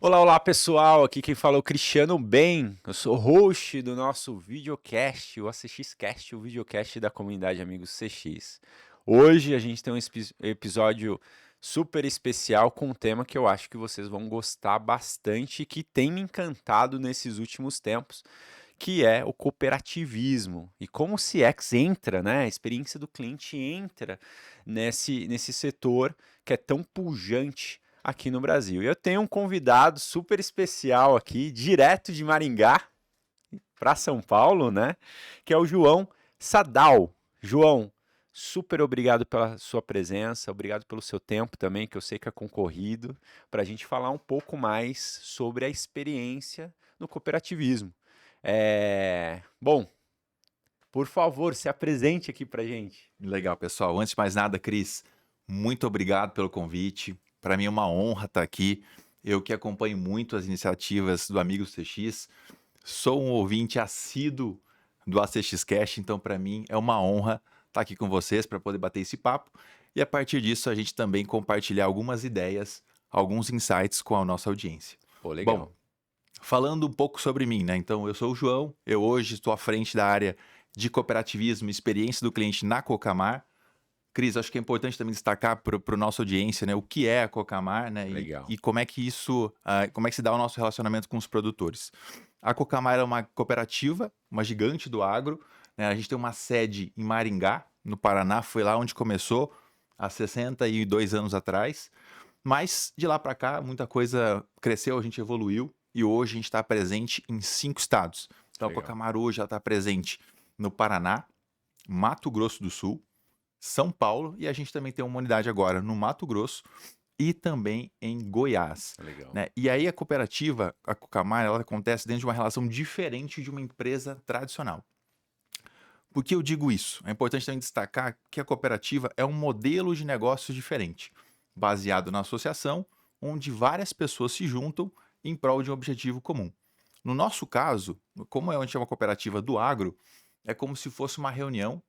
Olá, olá pessoal, aqui quem fala é o Cristiano Bem, eu sou host do nosso videocast, o ACXcast, o videocast da comunidade Amigos CX. Hoje a gente tem um episódio super especial com um tema que eu acho que vocês vão gostar bastante e que tem me encantado nesses últimos tempos, que é o cooperativismo e como o CX entra, né? A experiência do cliente entra nesse setor que é tão pujante aqui no Brasil. E eu tenho um convidado super especial aqui, direto de Maringá para São Paulo, né? Que é o João Sadal. João, super obrigado pela sua presença, obrigado pelo seu tempo também, que eu sei que é concorrido, para a gente falar um pouco mais sobre a experiência no cooperativismo. Bom, por favor, se apresente aqui para gente. Legal, pessoal. Antes de mais nada, Cris, muito obrigado pelo convite. Para mim é uma honra estar aqui. Eu que acompanho muito as iniciativas do Amigos CX, sou um ouvinte assíduo do ACX Cash, então para mim é uma honra estar aqui com vocês para poder bater esse papo e a partir disso a gente também compartilhar algumas ideias, alguns insights com a nossa audiência. Pô, Bom, legal. falando um pouco sobre mim, né? Então, eu sou o João, eu hoje estou à frente da área de cooperativismo e experiência do cliente na Cocamar. Cris, acho que é importante também destacar para a nossa audiência, né, o que é a Cocamar, né, Legal. e como é que isso, como é que se dá o nosso relacionamento com os produtores. A Cocamar é uma cooperativa, uma gigante do agro, né, a gente tem uma sede em Maringá, no Paraná, foi lá onde começou, há 62 anos atrás, mas de lá para cá muita coisa cresceu, a gente evoluiu e hoje a gente está presente em 5 estados. Então a Legal. Cocamar hoje está presente no Paraná, Mato Grosso do Sul, São Paulo e a gente também tem uma unidade agora no Mato Grosso e também em Goiás, Legal. né? E aí a cooperativa, a Cocamar, ela acontece dentro de uma relação diferente de uma empresa tradicional. Por que eu digo isso? É importante também destacar que a cooperativa é um modelo de negócio diferente, baseado na associação, onde várias pessoas se juntam em prol de um objetivo comum. No nosso caso, como a gente é uma cooperativa do agro, é como se fosse uma reunião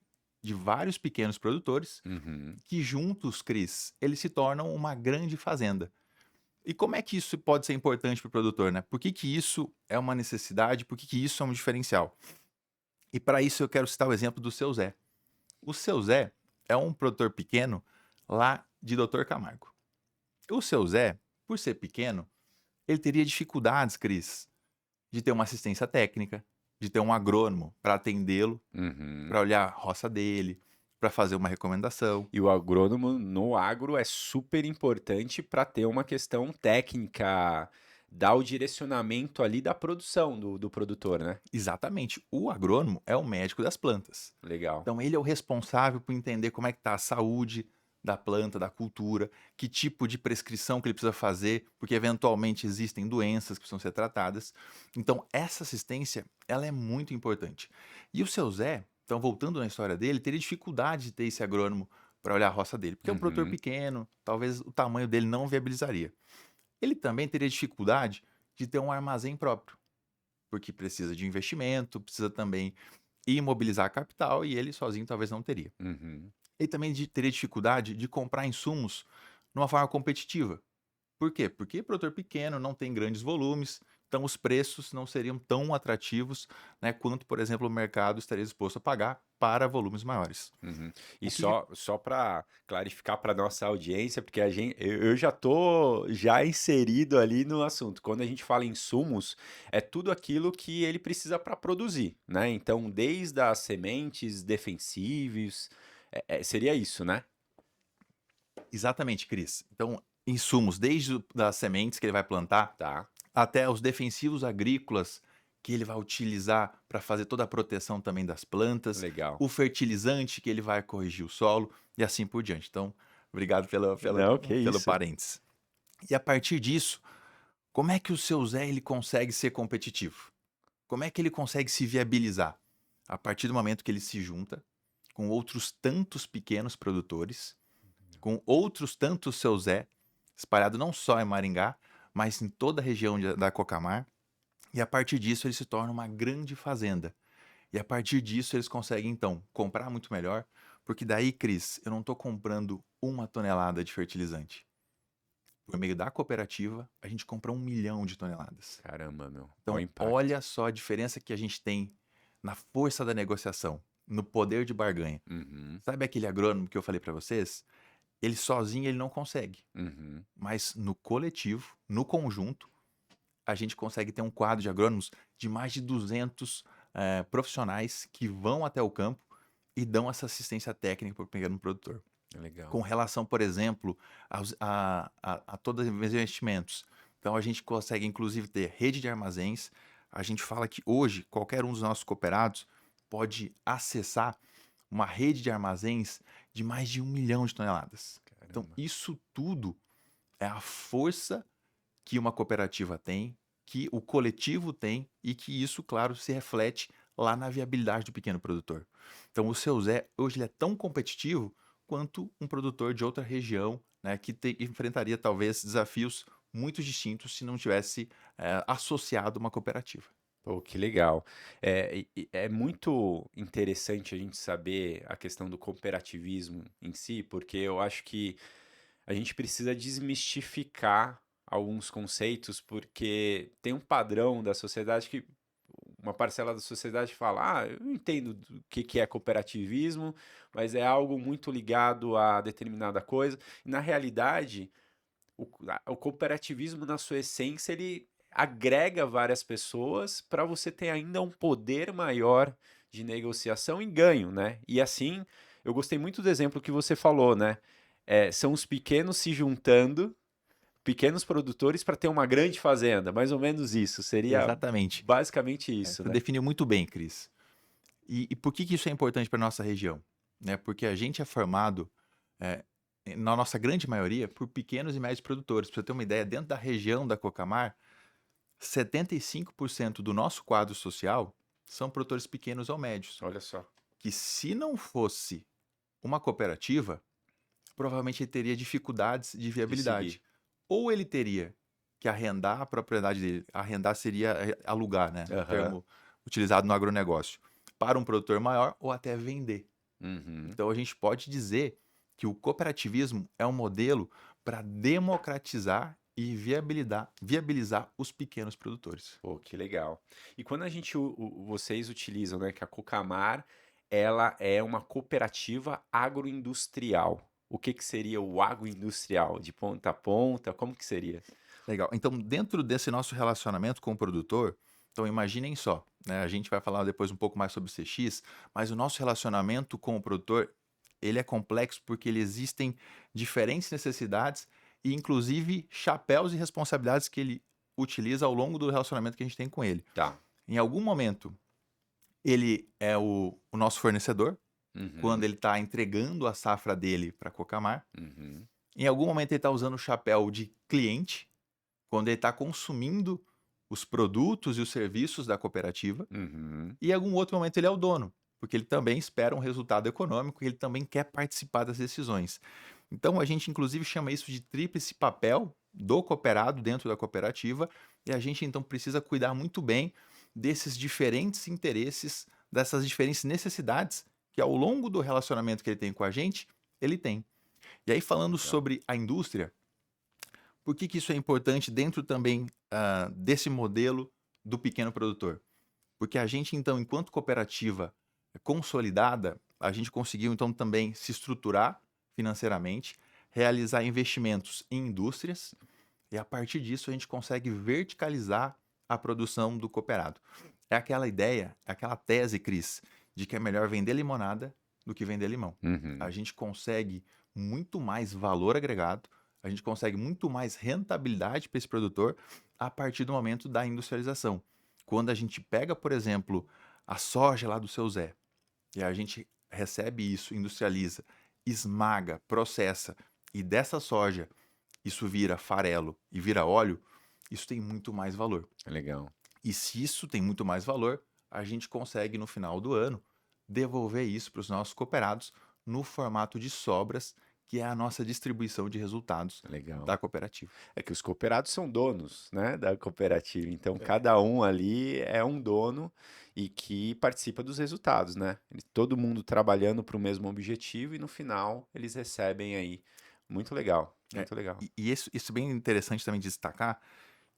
de vários pequenos produtores Uhum. que juntos, Cris, eles se tornam uma grande fazenda. E como é que isso pode ser importante para o produtor, né? Por que, que isso é uma necessidade? Por que, que isso é um diferencial? E para isso eu quero citar o exemplo do seu Zé. O seu Zé é um produtor pequeno lá de Doutor Camargo. O seu Zé, por ser pequeno, ele teria dificuldades, Cris, de ter uma assistência técnica, de ter um agrônomo para atendê-lo, Uhum. para olhar a roça dele, para fazer uma recomendação. E o agrônomo no agro é super importante para ter uma questão técnica, dar o direcionamento ali da produção do produtor, né? Exatamente, o agrônomo é o médico das plantas. Legal. Então ele é o responsável por entender como é que está a saúde da planta, da cultura, que tipo de prescrição que ele precisa fazer, porque eventualmente existem doenças que precisam ser tratadas. Então essa assistência, ela é muito importante. E o seu Zé, então voltando na história dele, teria dificuldade de ter esse agrônomo para olhar a roça dele, porque é um produtor Uhum. pequeno, talvez o tamanho dele não viabilizaria. Ele também teria dificuldade de ter um armazém próprio, porque precisa de investimento, precisa também imobilizar a capital e ele sozinho talvez não teria. Uhum. Ele também teria dificuldade de comprar insumos de uma forma competitiva. Por quê? Porque produtor pequeno não tem grandes volumes, então os preços não seriam tão atrativos, né, quanto, por exemplo, o mercado estaria disposto a pagar para volumes maiores. Uhum. E O que só para clarificar para nossa audiência, porque eu já tô já inserido ali no assunto. Quando a gente fala em insumos, é tudo aquilo que ele precisa para produzir, né? Então, desde as sementes defensivos, seria isso, né? exatamente, Cris. Então, insumos desde das sementes que ele vai plantar Tá, até os defensivos agrícolas que ele vai utilizar para fazer toda a proteção também das plantas, legal. o fertilizante que ele vai corrigir o solo e assim por diante. Então, obrigado Não, que pelo isso. parênteses. E a partir disso, como é que o seu Zé ele consegue ser competitivo? Como é que ele consegue se viabilizar? A partir do momento que ele se junta com outros tantos pequenos produtores, com outros tantos seu Zé, espalhado não só em Maringá, mas em toda a região da Cocamar, e a partir disso ele se torna uma grande fazenda. E a partir disso eles conseguem então comprar muito melhor, porque daí, Cris, eu não estou comprando 1 tonelada de fertilizante. por meio da cooperativa, a gente compra 1 milhão de toneladas. Caramba, meu. Olha o Então, impacto. olha só a diferença que a gente tem na força da negociação, no poder de barganha. Uhum, Sabe aquele agrônomo que eu falei para vocês? Ele sozinho ele não consegue, uhum. mas no coletivo, no conjunto, a gente consegue ter um quadro de agrônomos de mais de 200 profissionais que vão até o campo e dão essa assistência técnica para o pequeno produtor. Legal. Com relação, por exemplo, a todos os investimentos. Então, a gente consegue, inclusive, ter rede de armazéns. A gente fala que hoje, qualquer um dos nossos cooperados pode acessar uma rede de armazéns de mais de 1 milhão de toneladas. Então, Caramba. isso tudo é a força que uma cooperativa tem, que o coletivo tem e que isso, claro, se reflete lá na viabilidade do pequeno produtor. Então, o seu Zé, hoje, ele é tão competitivo quanto um produtor de outra região, né, que enfrentaria talvez desafios muito distintos se não tivesse associado uma cooperativa. Pô, que legal. É muito interessante a gente saber a questão do cooperativismo em si, porque eu acho que a gente precisa desmistificar alguns conceitos, porque tem um padrão da sociedade que uma parcela da sociedade fala: ah, eu não entendo do que é cooperativismo, mas é algo muito ligado a determinada coisa. E, na realidade, o cooperativismo, na sua essência, ele agrega várias pessoas para você ter ainda um poder maior de negociação e ganho, né? E assim, eu gostei muito do exemplo que você falou, né? São os pequenos se juntando, pequenos produtores para ter uma grande fazenda, mais ou menos isso. Seria Exatamente. basicamente isso, Você né? definiu muito bem, Cris. E por que isso é importante para a nossa região? Né? Porque a gente é formado, eh, na nossa grande maioria, por pequenos e médios produtores. Para você ter uma ideia, dentro da região da Cocamar, 75% do nosso quadro social são produtores pequenos ou médios, Olha só. que se não fosse uma cooperativa, provavelmente ele teria dificuldades de De seguir. viabilidade. Ou ele teria que arrendar a propriedade dele, arrendar seria alugar, né? O Aham. termo utilizado no agronegócio, para um produtor maior ou até vender. Uhum. Então a gente pode dizer que o cooperativismo é um modelo para democratizar e viabilizar os pequenos produtores. Pô, que legal. E quando vocês utilizam, né, que a Cocamar, ela é uma cooperativa agroindustrial. O que que seria o agroindustrial? De ponta a ponta, como que seria? Legal. Então, dentro desse nosso relacionamento com o produtor, então imaginem só, né? A gente vai falar depois um pouco mais sobre o CX, mas o nosso relacionamento com o produtor, ele é complexo porque ele existem diferentes necessidades e inclusive chapéus e responsabilidades que ele utiliza ao longo do relacionamento que a gente tem com ele. Tá. Em algum momento, ele é o nosso fornecedor, quando Uhum, ele está entregando a safra dele para a Cocamar. uhum, Em algum momento ele está usando o chapéu de cliente, quando ele está consumindo os produtos e os serviços da cooperativa, uhum. e em algum outro momento ele é o dono, porque ele também espera um resultado econômico e ele também quer participar das decisões. Então a gente inclusive chama isso de tríplice papel do cooperado dentro da cooperativa, e a gente então precisa cuidar muito bem desses diferentes interesses, dessas diferentes necessidades que ao longo do relacionamento que ele tem com a gente, ele tem. E aí falando Legal. sobre a indústria, por que isso é importante dentro também desse modelo do pequeno produtor? Porque a gente, então, enquanto cooperativa consolidada, a gente conseguiu, então, também se estruturar financeiramente, realizar investimentos em indústrias, e a partir disso a gente consegue verticalizar a produção do cooperado. É aquela ideia, é aquela tese, Cris, de que é melhor vender limonada do que vender limão. A Uhum. gente consegue muito mais valor agregado, a gente consegue muito mais rentabilidade para esse produtor a partir do momento da industrialização. Quando a gente pega, por exemplo, a soja lá do seu Zé, e a gente recebe isso, industrializa, esmaga, processa, e dessa soja isso vira farelo e vira óleo, isso tem muito mais valor. Legal. E se isso tem muito mais valor, a gente consegue no final do ano devolver isso para os nossos cooperados no formato de sobras, que é a nossa distribuição de resultados Legal. da cooperativa. É que os cooperados são donos, né, da cooperativa. Então, É. cada um ali é um dono e que participa dos resultados, né? Todo mundo trabalhando para o mesmo objetivo e no final eles recebem aí. Muito legal. É, Muito legal. e isso é bem interessante também de destacar,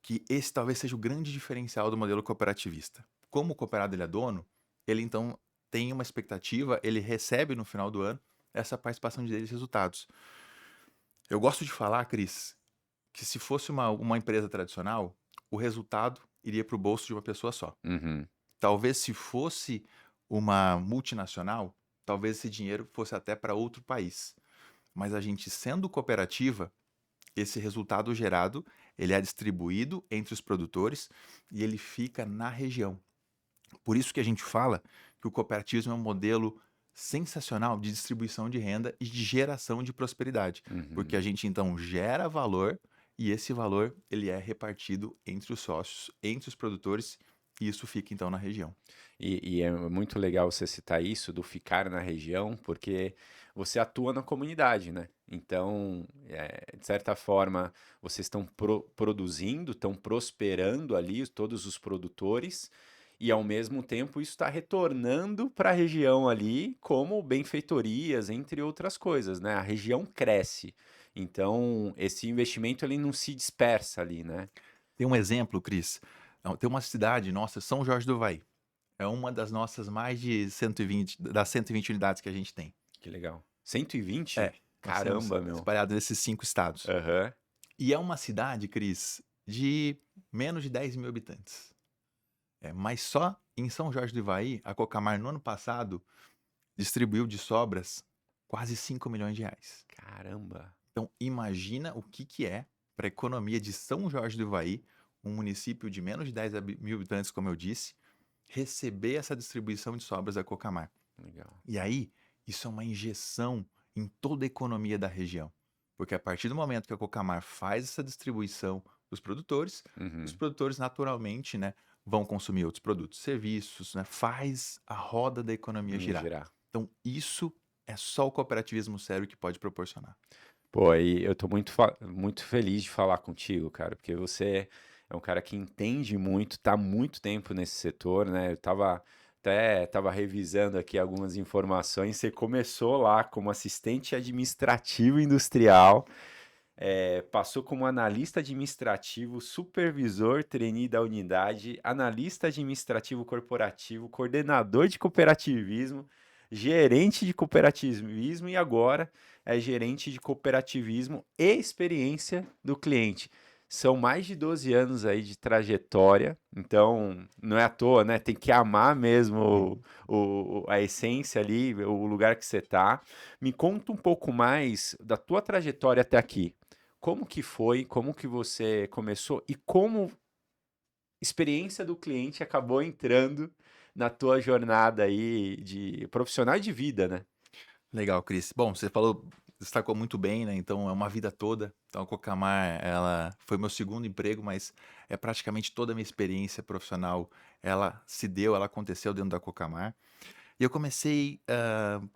que esse talvez seja o grande diferencial do modelo cooperativista. Como o cooperado ele é dono, ele então tem uma expectativa, ele recebe no final do ano essa participação de resultados. Eu gosto de falar, Cris, que se fosse uma empresa tradicional, o resultado iria para o bolso de uma pessoa só. Uhum. Talvez se fosse uma multinacional, talvez esse dinheiro fosse até para outro país. Mas a gente sendo cooperativa, esse resultado gerado, ele é distribuído entre os produtores e ele fica na região. Por isso que a gente fala que o cooperativismo é um modelo sensacional de distribuição de renda e de geração de prosperidade, porque Uhum. a gente então gera valor e esse valor ele é repartido entre os sócios, entre os produtores e isso fica então na região. E é muito legal você citar isso do ficar na região, porque você atua na comunidade, né? Então, de certa forma, vocês estão produzindo, estão prosperando ali, todos os produtores, e ao mesmo tempo isso está retornando para a região ali como benfeitorias, entre outras coisas, né? A região cresce. Então, esse investimento ele não se dispersa ali, né? Tem um exemplo, Cris, tem uma cidade nossa, São Jorge do Vai. É uma das nossas mais de 120, das 120 unidades que a gente tem. Que legal. 120? É, nós temos Caramba, meu. espalhado nesses 5 estados. Aham. E é uma cidade, Cris, de menos de 10 mil habitantes. Mas só em São Jorge do Ivaí, a Cocamar, no ano passado, distribuiu de sobras quase 5 milhões de reais. Caramba. Então, imagina o que é para a economia de São Jorge do Ivaí, um município de menos de 10 mil habitantes, como eu disse, receber essa distribuição de sobras da Cocamar. Legal. E aí, isso é uma injeção em toda a economia da região. Porque a partir do momento que a Cocamar faz essa distribuição para os Uhum. produtores naturalmente, né, vão consumir outros produtos, serviços, né, faz a roda da economia girar. Girar. Então, isso é só o cooperativismo sério que pode proporcionar. Pô, aí eu tô muito feliz de falar contigo, cara, porque você é um cara que entende muito, tá há muito tempo nesse setor, né? Eu tava revisando aqui algumas informações. Você começou lá como assistente administrativo industrial, passou como analista administrativo, supervisor, trainee da unidade, analista administrativo corporativo, coordenador de cooperativismo, gerente de cooperativismo e agora é gerente de cooperativismo e experiência do cliente. São mais de 12 anos aí de trajetória, então não é à toa, né? Tem que amar mesmo Uhum. a essência ali, o lugar que você tá. Me conta um pouco mais da tua trajetória até aqui. Como que foi? Como que você começou? E como experiência do cliente acabou entrando na tua jornada aí de profissional e de vida, né? Legal, Cris. Bom, você falou, destacou muito bem, né? Então, é uma vida toda. Então, a Cocamar, ela foi meu segundo emprego, mas é praticamente toda a minha experiência profissional, ela se deu, ela aconteceu dentro da Cocamar. E eu comecei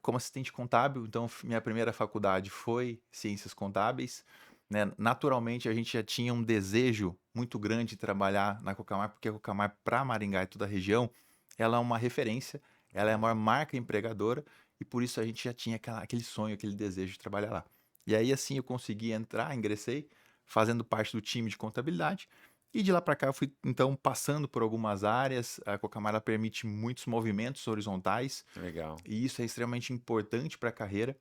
como assistente contábil, então minha primeira faculdade foi Ciências Contábeis, né? Naturalmente, a gente já tinha um desejo muito grande de trabalhar na Cocamar, porque a Cocamar, para Maringá e toda a região, ela é uma referência, ela é a maior marca empregadora, e por isso a gente já tinha aquele sonho, aquele desejo de trabalhar lá. E aí, assim, eu consegui entrar, ingressei, fazendo parte do time de contabilidade, e de lá para cá eu fui então passando por algumas áreas. A Cocamar ela permite muitos movimentos horizontais Legal. e isso é extremamente importante para a carreira.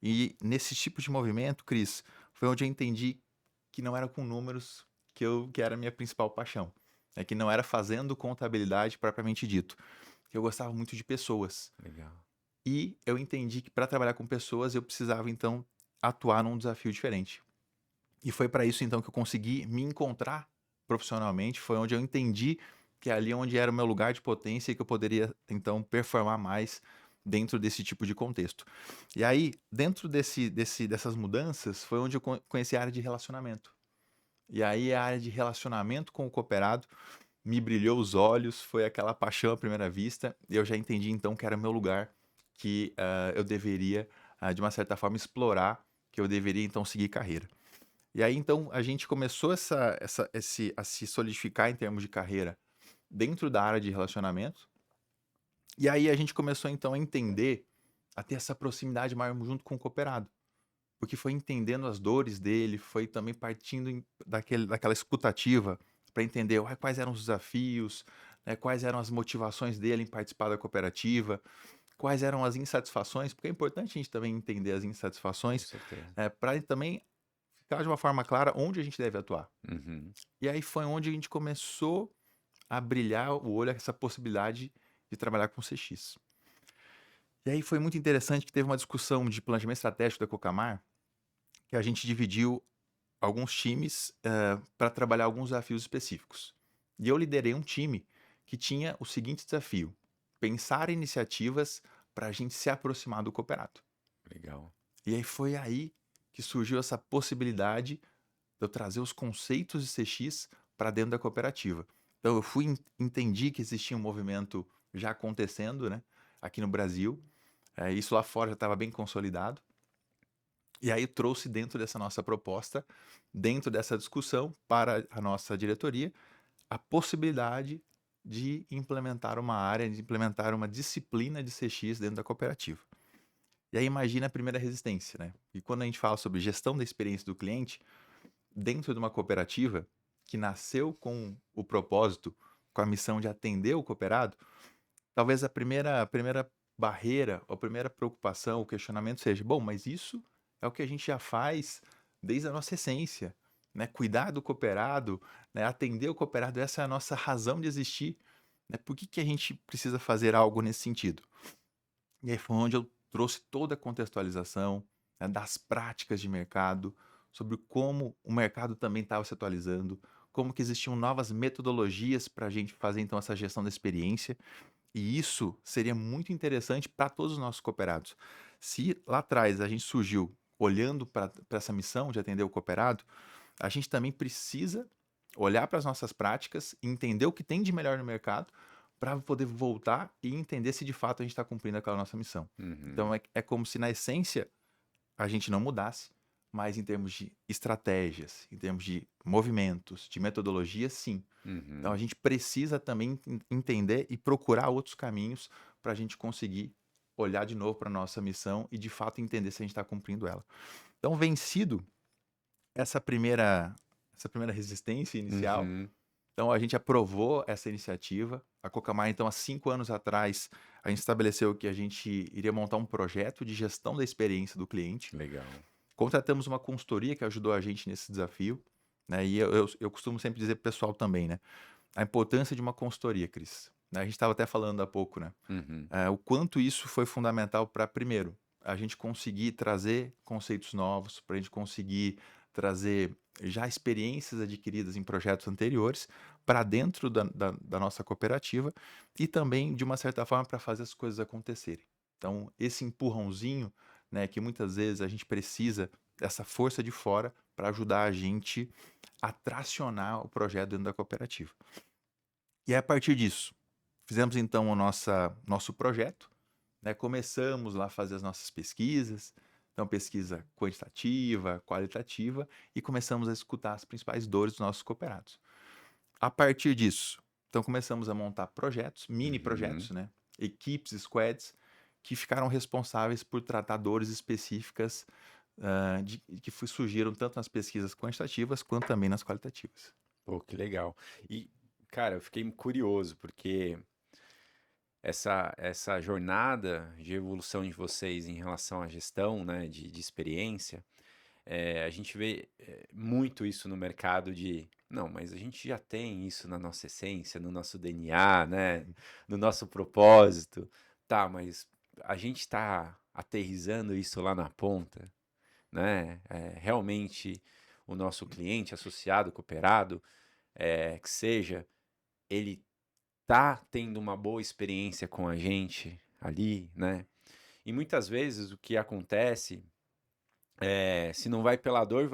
E nesse tipo de movimento, Cris, foi onde eu entendi que não era com números que era a minha principal paixão. É que não era fazendo contabilidade propriamente dito. Eu gostava muito de pessoas. Legal. E eu entendi que para trabalhar com pessoas eu precisava então atuar num desafio diferente. E foi para isso então que eu consegui me encontrar profissionalmente, foi onde eu entendi que ali onde era o meu lugar de potência e que eu poderia então performar mais dentro desse tipo de contexto. E aí, dentro dessas mudanças, foi onde eu conheci a área de relacionamento. E aí a área de relacionamento com o cooperado me brilhou os olhos, foi aquela paixão à primeira vista, e eu já entendi então que era o meu lugar, que eu deveria, de uma certa forma, explorar, que eu deveria então seguir carreira. E aí, então, a gente começou a se solidificar em termos de carreira dentro da área de relacionamento. E aí a gente começou, então, a entender, a ter essa proximidade maior junto com o cooperado. porque foi entendendo as dores dele, foi também partindo daquela escutativa para entender quais eram os desafios, né, quais eram as motivações dele em participar da cooperativa, quais eram as insatisfações, porque é importante a gente também entender as Com insatisfações, certeza. para também ficar de uma forma clara onde a gente deve atuar. Uhum. E aí foi onde a gente começou a brilhar o olho a essa possibilidade de trabalhar com CX. E aí foi muito interessante que teve uma discussão de planejamento estratégico da Cocamar, que a gente dividiu alguns times para trabalhar alguns desafios específicos. E eu liderei um time que tinha o seguinte desafio: pensar iniciativas para a gente se aproximar do cooperado. Legal. E aí foi aí que surgiu essa possibilidade de eu trazer os conceitos de CX para dentro da cooperativa. Então eu entendi que existia um movimento já acontecendo, né, aqui no Brasil. Isso lá fora já estava bem consolidado. E aí trouxe dentro dessa nossa proposta, dentro dessa discussão para a nossa diretoria, a possibilidade de implementar uma área, de implementar uma disciplina de CX dentro da cooperativa. E aí imagina a primeira resistência, né? E quando a gente fala sobre gestão da experiência do cliente, dentro de uma cooperativa que nasceu com o propósito, com a missão de atender o cooperado, talvez a primeira barreira, a primeira preocupação, o questionamento seja: bom, mas isso é o que a gente já faz desde a nossa essência, né? Cuidar do cooperado, né? Atender o cooperado, essa é a nossa razão de existir, né? Por que que a gente precisa fazer algo nesse sentido? E aí foi onde eu trouxe toda a contextualização, né, das práticas de mercado, sobre como o mercado também estava se atualizando, como que existiam novas metodologias para a gente fazer então essa gestão da experiência. E isso seria muito interessante para todos os nossos cooperados. Se lá atrás a gente surgiu olhando para essa missão de atender o cooperado, a gente também precisa olhar para as nossas práticas, entender o que tem de melhor no mercado, para poder voltar e entender se de fato a gente está cumprindo aquela nossa missão. Então Uhum. é como se na essência a gente não mudasse, mas em termos de estratégias, em termos de movimentos, de metodologia, sim. Então a Uhum. gente precisa também entender e procurar outros caminhos para a gente conseguir olhar de novo para a nossa missão e de fato entender se a gente está cumprindo ela. Então, vencido essa primeira resistência inicial, Uhum. então a gente aprovou essa iniciativa. A Cocamar, então, há 5 anos atrás, a gente estabeleceu que a gente iria montar um projeto de gestão da experiência do cliente. Legal. Contratamos uma consultoria que ajudou a gente nesse desafio, né? E eu costumo sempre dizer pro pessoal também, né? A importância de uma consultoria, Cris. Né, a gente estava até falando há pouco, né? Uhum. O quanto isso foi fundamental para, primeiro, a gente conseguir trazer conceitos novos, para a gente conseguir trazer já experiências adquiridas em projetos anteriores para dentro da nossa cooperativa e também, de uma certa forma, para fazer as coisas acontecerem. Então, esse empurrãozinho, né, que muitas vezes a gente precisa dessa força de fora para ajudar a gente a tracionar o projeto dentro da cooperativa. E a partir disso, fizemos então o nosso projeto, né? Começamos lá a fazer as nossas pesquisas, então pesquisa quantitativa, qualitativa, e começamos a escutar as principais dores dos nossos cooperados. A partir disso, então começamos a montar projetos, mini Uhum. projetos, né? Equipes, squads, que ficaram responsáveis por tratar dores específicas que surgiram tanto nas pesquisas quantitativas quanto também nas qualitativas. Pô, que legal. E, cara, eu fiquei curioso, porque essa jornada de evolução de vocês em relação à gestão, né, de experiência, a gente vê muito isso no mercado de, não, mas a gente já tem isso na nossa essência, no nosso DNA, né, no nosso propósito. Tá, mas a gente está aterrissando isso lá na ponta, né? Realmente o nosso cliente, associado, cooperado, que seja, ele tá tendo uma boa experiência com a gente ali, né? E muitas vezes o que acontece se não vai pela dor,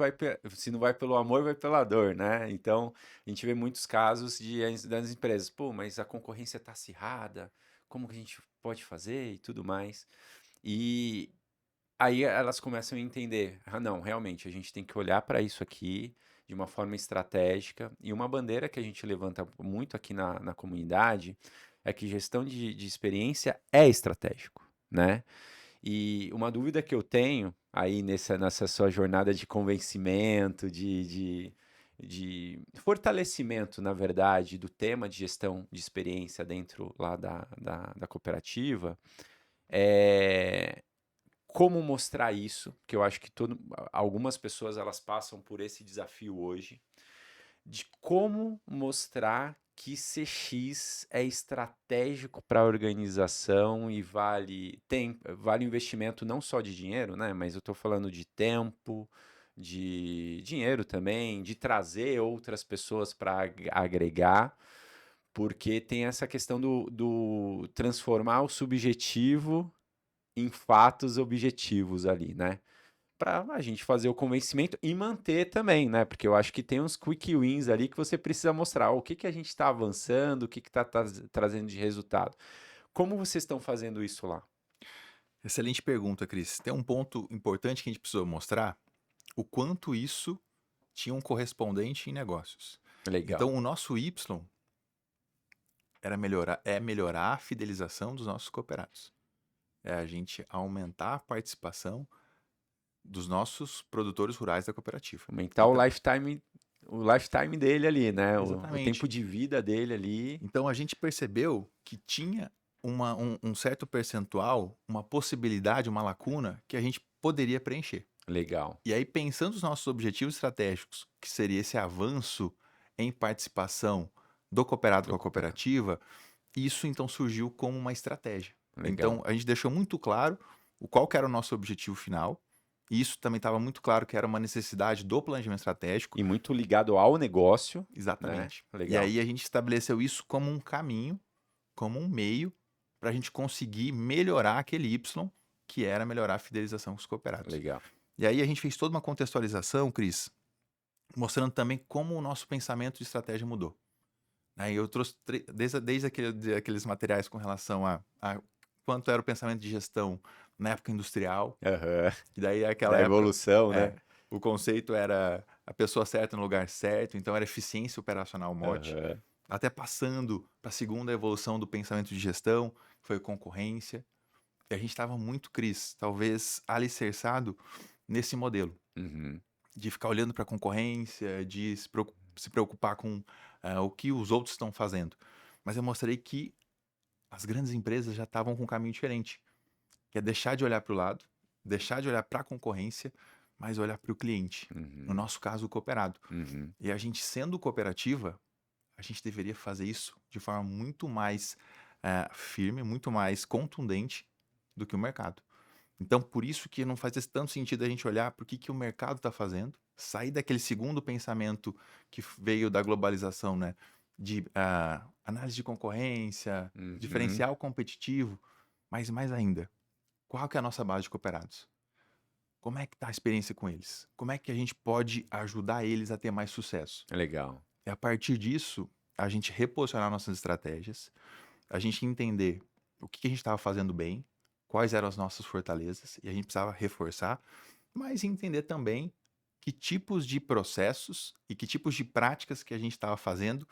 se não vai pelo amor, vai pela dor, né? Então, a gente vê muitos casos das empresas, pô, mas a concorrência tá acirrada, como que a gente pode fazer e tudo mais. E aí elas começam a entender, ah, não, realmente, a gente tem que olhar para isso aqui de uma forma estratégica. E uma bandeira que a gente levanta muito aqui na comunidade é que gestão de experiência é estratégico, né? E uma dúvida que eu tenho aí nessa sua jornada de convencimento, de fortalecimento, na verdade, do tema de gestão de experiência dentro lá da cooperativa, é como mostrar isso, que eu acho que algumas pessoas elas passam por esse desafio hoje, de como mostrar que CX é estratégico para a organização e vale investimento não só de dinheiro, né? Mas eu estou falando de tempo, de dinheiro também, de trazer outras pessoas para agregar, porque tem essa questão do transformar o subjetivo em fatos objetivos ali, né? Para a gente fazer o convencimento e manter também, né? Porque eu acho que tem uns quick wins ali que você precisa mostrar o que que a gente está avançando, o que que está trazendo de resultado. Como vocês estão fazendo isso lá? Excelente pergunta, Cris. Tem um ponto importante que a gente precisou mostrar, o quanto isso tinha um correspondente em negócios. Legal, Então, o nosso Y melhorar a fidelização dos nossos cooperados. É a gente aumentar a participação dos nossos produtores rurais da cooperativa. aumentar Então, o lifetime dele ali, né? O tempo exatamente. de vida dele ali. Então, a gente percebeu que tinha um certo percentual, uma possibilidade, uma lacuna que a gente poderia preencher. Legal, E aí, pensando nos nossos objetivos estratégicos, que seria esse avanço em participação do cooperado do com a cooperado. cooperativa, isso então surgiu como uma estratégia. Legal. Então, a gente deixou muito claro qual que era o nosso objetivo final, e isso também estava muito claro que era uma necessidade do planejamento estratégico, E muito ligado ao negócio, né? exatamente. E Legal. aí a gente estabeleceu isso como um caminho, como um meio, para a gente conseguir melhorar aquele Y, que era melhorar a fidelização com os cooperados. Legal. E aí a gente fez toda uma contextualização, Cris, mostrando também como o nosso pensamento de estratégia mudou. Aí eu trouxe desde aqueles materiais com relação a quanto era o pensamento de gestão na época industrial, Aham. e daí Da aquela época, evolução, né? o conceito era a pessoa certa no lugar certo, então era eficiência operacional mote, Aham. até passando para a segunda evolução do pensamento de gestão, que foi concorrência, e a gente estava muito, Cris, talvez alicerçado nesse modelo Uhum. de ficar olhando para a concorrência, de se preocupar com o que os outros estão fazendo. Mas eu mostrei que as grandes empresas já estavam com um caminho diferente, que é deixar de olhar para o lado, deixar de olhar para a concorrência, mas olhar para o cliente. No Uhum. nosso caso, o cooperado. Uhum. E a gente sendo cooperativa, a gente deveria fazer isso de forma muito mais firme, muito mais contundente do que o mercado. Então, por isso que não faz tanto sentido a gente olhar para o que o mercado está fazendo, sair daquele segundo pensamento que veio da globalização, né? De análise de concorrência, Uhum. diferencial competitivo, mas mais ainda, qual que é a nossa base de cooperados? Como é que está a experiência com eles? Como é que a gente pode ajudar eles a ter mais sucesso? Legal. E a partir disso, a gente reposicionar nossas estratégias, a gente entender o que a gente estava fazendo bem, quais eram as nossas fortalezas, e a gente precisava reforçar, mas entender também que tipos de processos e que tipos de práticas que a gente estava fazendo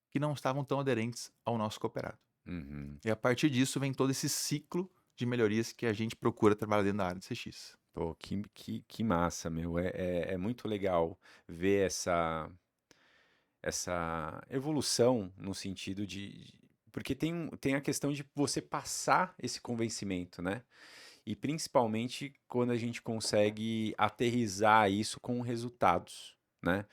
que não estavam tão aderentes ao nosso cooperado. Uhum. E a partir disso vem todo esse ciclo de melhorias que a gente procura trabalhar dentro da área de CX. Pô, que massa, meu. É muito legal ver essa evolução no sentido porque tem a questão de você passar esse convencimento, né? E principalmente quando a gente consegue aterrizar isso com resultados, né?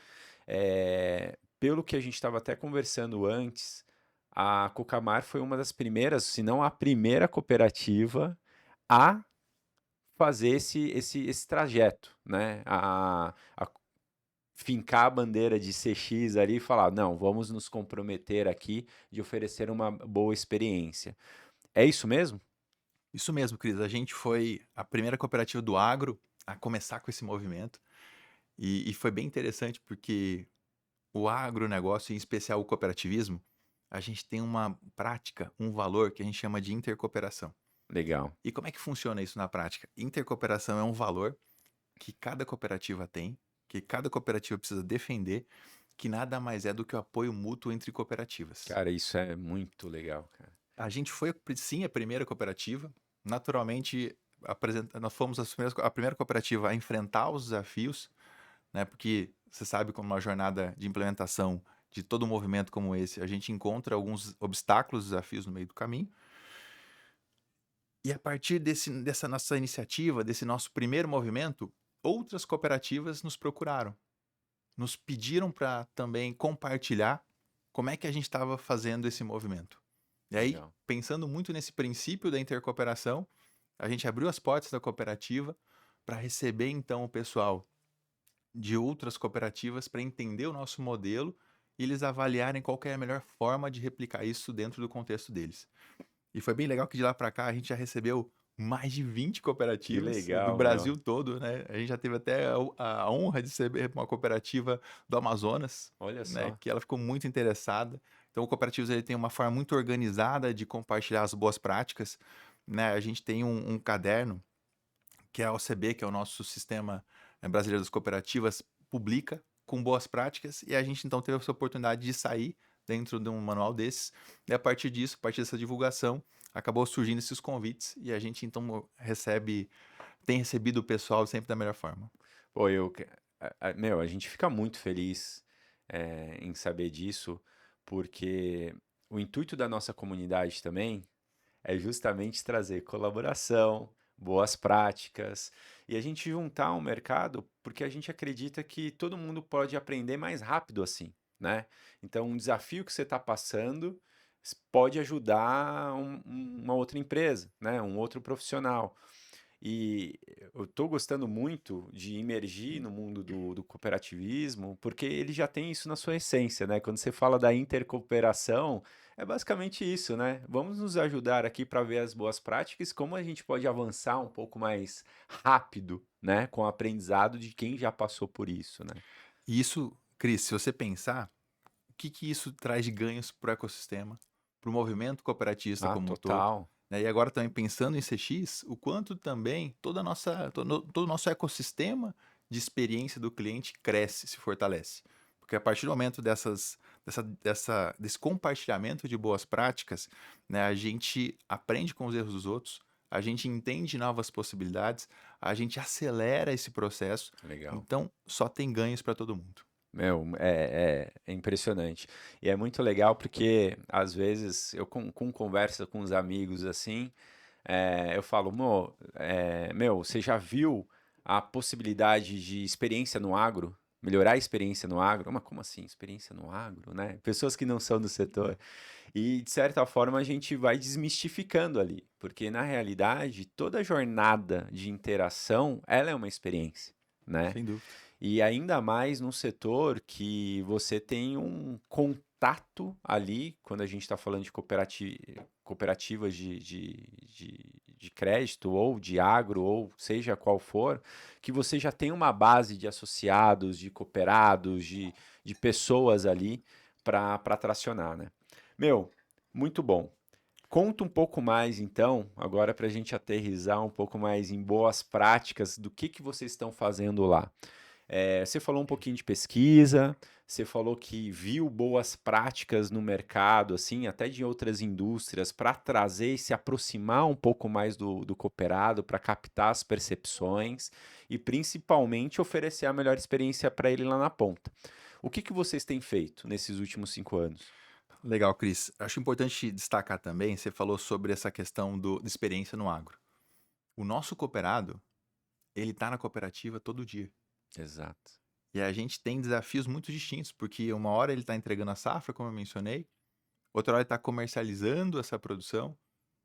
Pelo que a gente estava até conversando antes, a Cocamar foi uma das primeiras, se não a primeira cooperativa a fazer esse trajeto, né? A fincar a bandeira de CX ali e falar, não, vamos nos comprometer aqui de oferecer uma boa experiência. É isso mesmo? Isso mesmo, Cris. A gente foi a primeira cooperativa do agro a começar com esse movimento. E foi bem interessante porque o agronegócio, em especial o cooperativismo, a gente tem uma prática, um valor que a gente chama de intercooperação. Legal. E como é que funciona isso na prática? Intercooperação é um valor que cada cooperativa tem, que cada cooperativa precisa defender, que nada mais é do que o apoio mútuo entre cooperativas. Cara, isso é muito legal, cara. A gente foi, sim, a primeira cooperativa. Naturalmente, nós fomos a primeira cooperativa a enfrentar os desafios, né? Porque você sabe como uma jornada de implementação de todo um movimento como esse, a gente encontra alguns obstáculos, desafios no meio do caminho. E a partir dessa nossa iniciativa, desse nosso primeiro movimento, outras cooperativas nos procuraram, nos pediram para também compartilhar como é que a gente estava fazendo esse movimento. E aí, Legal. pensando muito nesse princípio da intercooperação, a gente abriu as portas da cooperativa para receber então o pessoal de outras cooperativas para entender o nosso modelo e eles avaliarem qual que é a melhor forma de replicar isso dentro do contexto deles. E foi bem legal que de lá para cá a gente já recebeu mais de 20 Que cooperativas do legal, meu. Brasil todo, né? A gente já teve até a honra de receber uma cooperativa do Amazonas, Olha né? só. Que ela ficou muito interessada. Então, o Cooperativos ele tem uma forma muito organizada de compartilhar as boas práticas, né? A gente tem um caderno que é a OCB, que é o nosso sistema brasileiro das cooperativas, publica com boas práticas, e a gente então teve essa oportunidade de sair dentro de um manual desses, e a partir disso, a partir dessa divulgação, acabou surgindo esses convites, e a gente então tem recebido o pessoal sempre da melhor forma. Pô, meu, a gente fica muito feliz em saber disso, porque o intuito da nossa comunidade também é justamente trazer colaboração, boas práticas e a gente juntar um mercado porque a gente acredita que todo mundo pode aprender mais rápido assim, né? Então, um desafio que você está passando pode ajudar uma outra empresa, né? Um outro profissional. E eu estou gostando muito de imergir no mundo do cooperativismo, porque ele já tem isso na sua essência, né? Quando você fala da intercooperação, é basicamente isso, né? Vamos nos ajudar aqui para ver as boas práticas, como a gente pode avançar um pouco mais rápido, né? Com o aprendizado de quem já passou por isso, né? E isso, Cris, se você pensar, o que isso traz de ganhos para o ecossistema, para o movimento cooperativista Ah, como um todo, total. né? E agora também pensando em CX, o quanto também todo o nosso ecossistema de experiência do cliente cresce, se fortalece. Porque a partir do momento desse compartilhamento de boas práticas, né, a gente aprende com os erros dos outros, a gente entende novas possibilidades, a gente acelera esse processo, Legal. então só tem ganhos para todo mundo. Meu, é impressionante. E é muito legal porque, às vezes, eu com conversa com os amigos assim, eu falo, meu, você já viu a possibilidade de experiência no agro? Melhorar a experiência no agro? Mas como assim, experiência no agro, né? Pessoas que não são do setor. E, de certa forma, a gente vai desmistificando ali, porque, na realidade, toda jornada de interação, ela é uma experiência, né? Sem dúvida. E ainda mais num setor que você tem um contato ali, quando a gente está falando de cooperativas de crédito, ou de agro, ou seja qual for, que você já tem uma base de associados, de cooperados, de pessoas ali para tracionar, né? Meu, muito bom. Conta um pouco mais, então, agora para a gente aterrizar um pouco mais em boas práticas do que vocês estão fazendo lá. Você falou um pouquinho de pesquisa, você falou que viu boas práticas no mercado, assim, até de outras indústrias, para trazer e se aproximar um pouco mais do cooperado, para captar as percepções e principalmente oferecer a melhor experiência para ele lá na ponta. O que vocês têm feito nesses últimos 5 anos? Legal, Cris. Acho importante destacar também, você falou sobre essa questão de experiência no agro. O nosso cooperado, ele está na cooperativa todo dia. Exato. E a gente tem desafios muito distintos, porque uma hora ele está entregando a safra, como eu mencionei, outra hora ele está comercializando essa produção,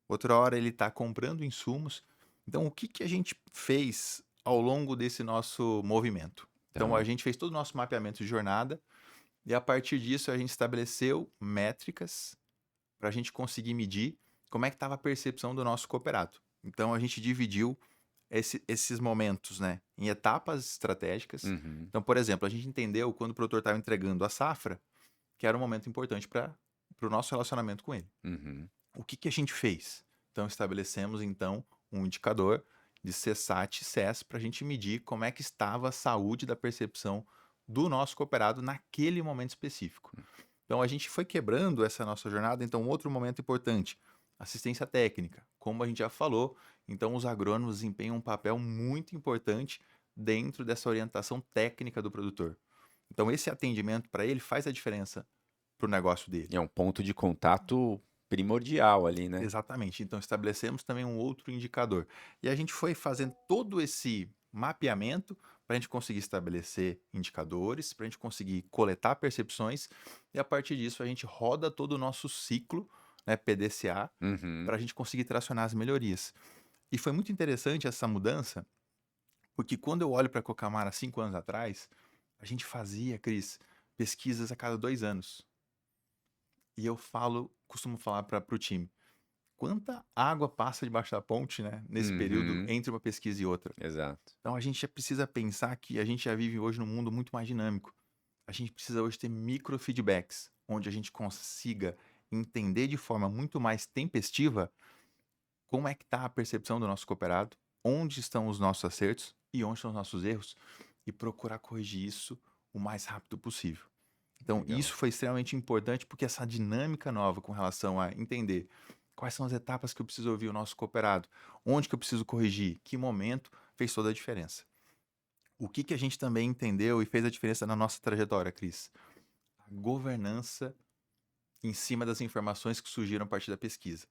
outra hora ele está comprando insumos. Então, o que, que a gente fez ao longo desse nosso movimento? Então, a Então, gente fez todo o nosso mapeamento de jornada e a partir disso a gente estabeleceu métricas para a gente conseguir medir como é que estava a percepção do nosso cooperado. Então, a gente dividiu esses momentos, né, em etapas estratégicas. uhum, Então, por exemplo, a gente entendeu quando o produtor estava entregando a safra, que era um momento importante para o nosso relacionamento com ele. uhum, O que, que a gente fez? Então, estabelecemos, então, um indicador de CSAT e CES para a gente medir como é que estava a saúde da percepção do nosso cooperado naquele momento específico. Então, a gente foi quebrando essa nossa jornada. Então, outro momento importante, assistência técnica, como a gente já falou. Então, os agrônomos desempenham um papel muito importante dentro dessa orientação técnica do produtor. Então, esse atendimento para ele faz a diferença para o negócio dele. E é um ponto de contato primordial ali, né? Exatamente. Então, estabelecemos também um outro indicador. E a gente foi fazendo todo esse mapeamento para a gente conseguir estabelecer indicadores, para a gente conseguir coletar percepções, e a partir disso a gente roda todo o nosso ciclo, né, PDCA, Uhum. para a gente conseguir tracionar as melhorias. E foi muito interessante essa mudança, porque quando eu olho para a Cocamara 5 anos atrás, a gente fazia, Cris, pesquisas a cada 2 anos. E eu costumo falar para o time, quanta água passa debaixo da ponte, né, nesse período Uhum. entre uma pesquisa e outra. Exato. Então a gente já precisa pensar que a gente já vive hoje num mundo muito mais dinâmico. A gente precisa hoje ter microfeedbacks, onde a gente consiga entender de forma muito mais tempestiva como é que está a percepção do nosso cooperado, onde estão os nossos acertos e onde estão os nossos erros, e procurar corrigir isso o mais rápido possível. Então, Legal. isso foi extremamente importante porque essa dinâmica nova com relação a entender quais são as etapas que eu preciso ouvir o nosso cooperado, onde que eu preciso corrigir, que momento, fez toda a diferença. O que que a gente também entendeu e fez a diferença na nossa trajetória, Cris? A governança em cima das informações que surgiram a partir da pesquisa.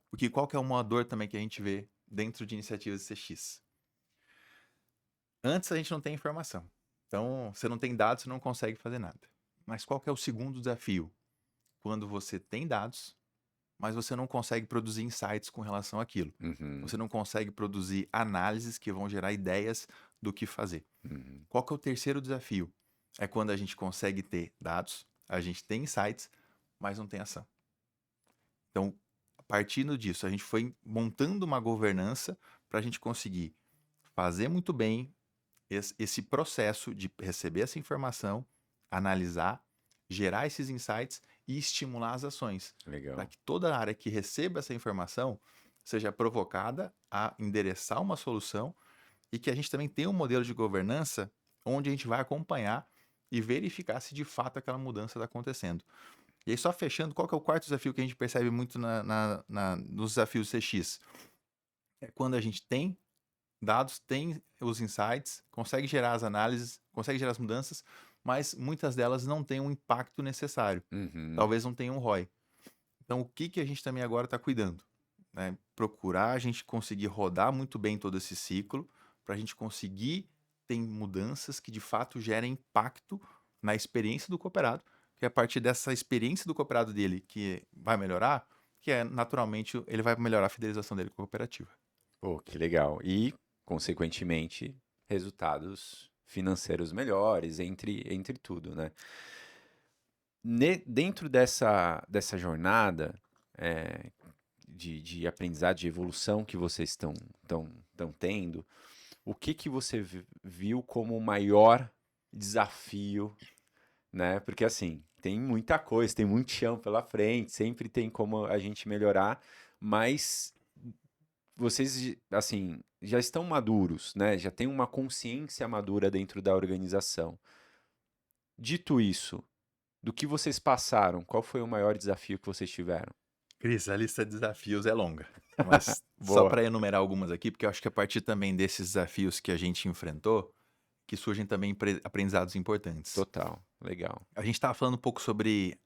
Porque qual que é uma dor também que a gente vê dentro de iniciativas de CX? Antes a gente não tem informação. Então, você não tem dados, você não consegue fazer nada. Mas qual que é o segundo desafio? Quando você tem dados, mas você não consegue produzir insights com relação àquilo. Uhum. Você não consegue produzir análises que vão gerar ideias do que fazer. Uhum. Qual que é o terceiro desafio? É quando a gente consegue ter dados, a gente tem insights, mas não tem ação. Então, partindo disso, a gente foi montando uma governança para a gente conseguir fazer muito bem esse processo de receber essa informação, analisar, gerar esses insights e estimular as ações, para Legal. que toda área que receba essa informação seja provocada a endereçar uma solução e que a gente também tenha um modelo de governança onde a gente vai acompanhar e verificar se de fato aquela mudança está acontecendo. E aí, só fechando, qual que é o quarto desafio que a gente percebe muito nos desafios CX? É quando a gente tem dados, tem os insights, consegue gerar as análises, consegue gerar as mudanças, mas muitas delas não têm um impacto necessário. Uhum. Talvez não tenham um ROI. Então, o que que a gente também agora está cuidando? Né? Procurar a gente conseguir rodar muito bem todo esse ciclo, para a gente conseguir ter mudanças que de fato gerem impacto na experiência do cooperado, que é a partir dessa experiência do cooperado dele que vai melhorar, que é naturalmente ele vai melhorar a fidelização dele com a cooperativa. Pô, que legal. E, consequentemente, resultados financeiros melhores, entre tudo, né? Dentro dessa jornada de aprendizado, de evolução que vocês estão tendo, o que que você viu como o maior desafio, né? Porque assim, tem muita coisa, tem muito chão pela frente, sempre tem como a gente melhorar, mas vocês, assim, já estão maduros, né? Já tem uma consciência madura dentro da organização. Dito isso, do que vocês passaram, qual foi o maior desafio que vocês tiveram? Cris, a lista de desafios é longa, mas só Boa. para enumerar algumas aqui, porque eu acho que a partir também desses desafios que a gente enfrentou, que surgem também aprendizados importantes. Total. Legal. A gente estava falando um pouco sobre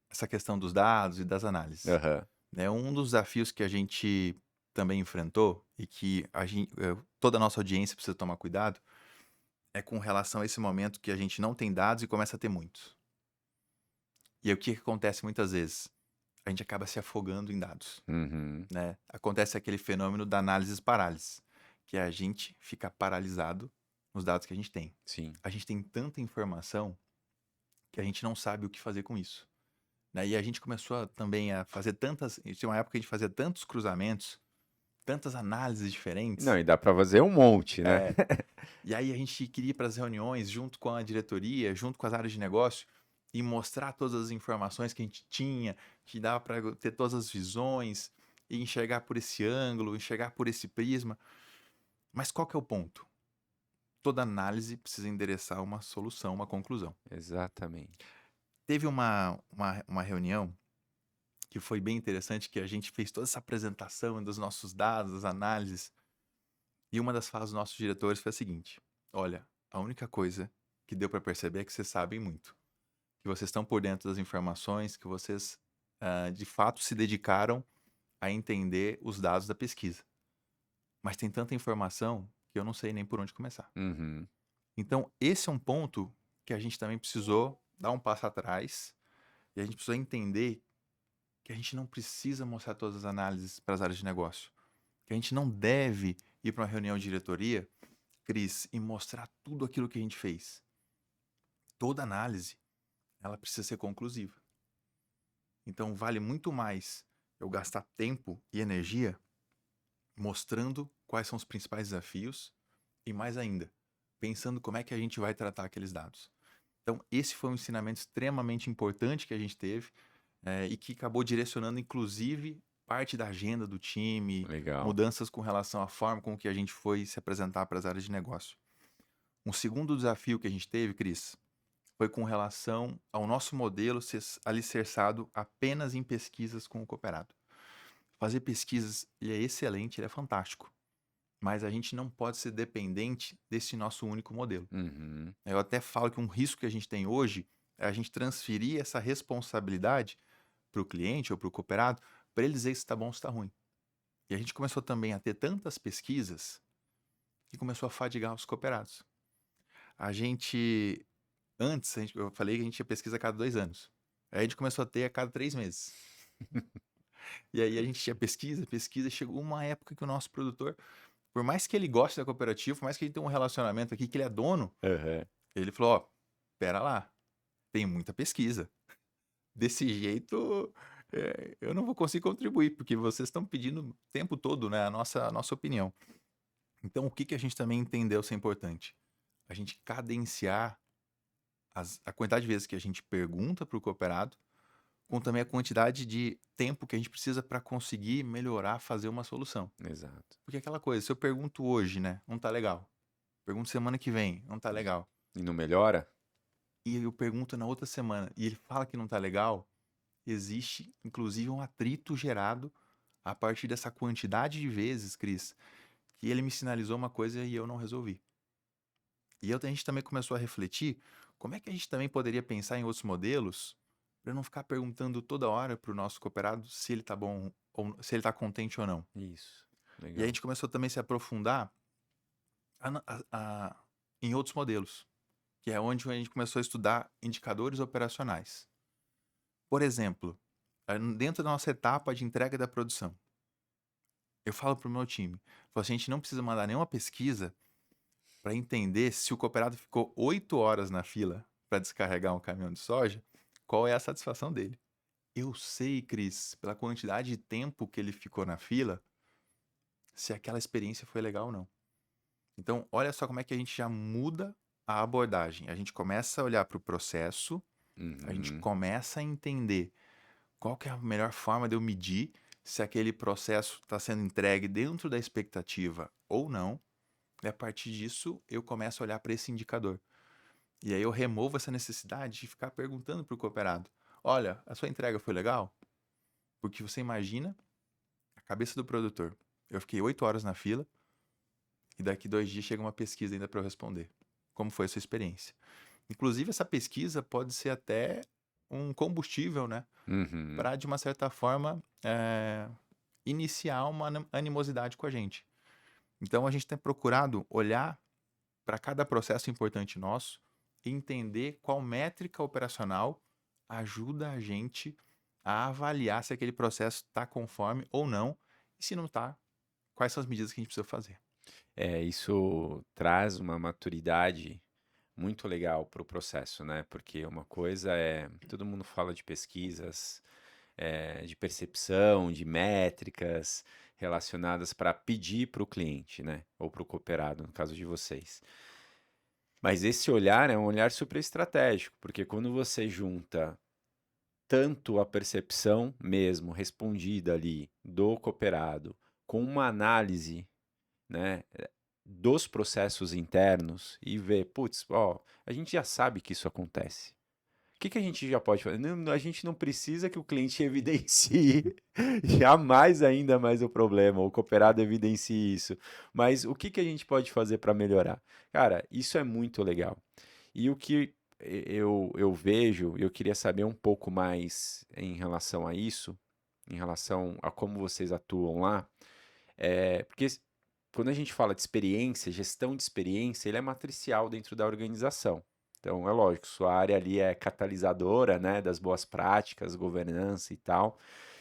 essa questão dos dados e das análises. Aham. Né? Um dos desafios que a gente também enfrentou e que toda a nossa audiência precisa tomar cuidado é com relação a esse momento que a gente não tem dados e começa a ter muitos. E aí, o que que acontece muitas vezes? A gente acaba se afogando em dados. Uhum. Né? Acontece aquele fenômeno da análise parálise, que é a gente fica paralisado nos dados que a gente tem. Sim. A gente tem tanta informação que a gente não sabe o que fazer com isso. Né? E a gente começou também a fazer tantas. Tinha uma época que a gente fazia tantos cruzamentos, tantas análises Não, diferentes. e dá pra fazer um monte, né? É, e aí a gente queria ir para as reuniões junto com a diretoria, junto com as áreas de negócio, e mostrar todas as informações que a gente tinha, que dava para ter todas as visões, e enxergar por esse ângulo, enxergar por esse prisma. Mas qual que é o ponto? Toda análise precisa endereçar uma solução, uma conclusão. Exatamente. Teve uma reunião que foi bem interessante, que a gente fez toda essa apresentação dos nossos dados, das análises, e uma das falas dos nossos diretores foi a seguinte: olha, a única coisa que deu para perceber é que vocês sabem muito, que vocês estão por dentro das informações, que vocês de fato se dedicaram a entender os dados da pesquisa. Mas tem tanta informação que eu não sei nem por onde começar. Uhum. Então, esse é um ponto que a gente também precisou dar um passo atrás e a gente precisou entender que a gente não precisa mostrar todas as análises para as áreas de negócio. Que a gente não deve ir para uma reunião de diretoria, Cris, e mostrar tudo aquilo que a gente fez. Toda análise, ela precisa ser conclusiva. Então, vale muito mais eu gastar tempo e energia mostrando quais são os principais desafios e, mais ainda, pensando como é que a gente vai tratar aqueles dados. Então, esse foi um ensinamento extremamente importante que a gente teve e que acabou direcionando, inclusive, parte da agenda do time, Legal. mudanças com relação à forma com que a gente foi se apresentar para as áreas de negócio. Um segundo desafio que a gente teve, Cris, foi com relação ao nosso modelo ser alicerçado apenas em pesquisas com o cooperado. Fazer pesquisas, ele é excelente, ele é fantástico, mas a gente não pode ser dependente desse nosso único modelo. Uhum. Eu até falo que um risco que a gente tem hoje é a gente transferir essa responsabilidade para o cliente ou para o cooperado, para ele dizer se está bom ou se está ruim. E a gente começou também a ter tantas pesquisas que começou a fadigar os cooperados. A gente, eu falei que a gente tinha pesquisa a cada 2 anos. Aí a gente começou a ter a cada 3 meses. E aí a gente tinha pesquisa, pesquisa, chegou uma época que o nosso produtor, por mais que ele goste da cooperativa, por mais que ele tenha um relacionamento aqui, que ele é dono, Uhum. ele falou, ó, pera lá, tem muita pesquisa. Desse jeito, eu não vou conseguir contribuir, porque vocês estão pedindo o tempo todo, né, a nossa opinião. Então, o que que a gente também entendeu ser importante? A gente cadenciar a quantidade de vezes que a gente pergunta para o cooperado, com também a quantidade de tempo que a gente precisa para conseguir melhorar, fazer uma solução. Exato. Porque é aquela coisa, se eu pergunto hoje, né, não tá legal. Pergunto semana que vem, não tá legal. E não melhora? E eu pergunto na outra semana e ele fala que não tá legal, existe inclusive um atrito gerado a partir dessa quantidade de vezes, Cris, que ele me sinalizou uma coisa e eu não resolvi. E a gente também começou a refletir como é que a gente também poderia pensar em outros modelos para não ficar perguntando toda hora para o nosso cooperado se ele tá bom ou se ele tá contente ou não. Isso. E a Legal. gente começou também a se aprofundar em outros modelos, que é onde a gente começou a estudar indicadores operacionais. Por exemplo, dentro da nossa etapa de entrega da produção, eu falo para o meu time, falo assim, a gente não precisa mandar nenhuma pesquisa para entender se o cooperado ficou 8 horas na fila para descarregar um caminhão de soja, qual é a satisfação dele. Eu sei, Cris, pela quantidade de tempo que ele ficou na fila, se aquela experiência foi legal ou não. Então, olha só como é que a gente já muda a abordagem. A gente começa a olhar para o processo, a gente Uhum. começa a entender qual que é a melhor forma de eu medir se aquele processo está sendo entregue dentro da expectativa ou não. E a partir disso, eu começo a olhar para esse indicador. E aí eu removo essa necessidade de ficar perguntando para o cooperado: olha, a sua entrega foi legal? Porque você imagina a cabeça do produtor. Eu fiquei 8 horas na fila e daqui 2 dias chega uma pesquisa ainda para eu responder. Como foi a sua experiência? Inclusive, essa pesquisa pode ser até um combustível, né? Uhum. Para, de uma certa forma, iniciar uma animosidade com a gente. Então, a gente tem procurado olhar para cada processo importante nosso e entender qual métrica operacional ajuda a gente a avaliar se aquele processo está conforme ou não, e se não está, quais são as medidas que a gente precisa fazer. Isso traz uma maturidade muito legal para o processo, né? Porque uma coisa é, todo mundo fala de pesquisas, de percepção, de métricas relacionadas para pedir para o cliente, né? Ou para o cooperado, no caso de vocês. Mas esse olhar é um olhar super estratégico, porque quando você junta tanto a percepção mesmo respondida ali do cooperado com uma análise, né, dos processos internos e ver, putz, ó, a gente já sabe que isso acontece. que a gente já pode fazer? A gente não precisa que o cliente evidencie jamais ainda mais o problema, o cooperado evidencie isso. Mas o que a gente pode fazer para melhorar? Cara, isso é muito legal. E o que eu vejo, eu queria saber um pouco mais em relação a isso, em relação a como vocês atuam lá, porque quando a gente fala de experiência, gestão de experiência, ele é matricial dentro da organização. Então, é lógico, sua área ali é catalisadora, né, das boas práticas, governança e tal,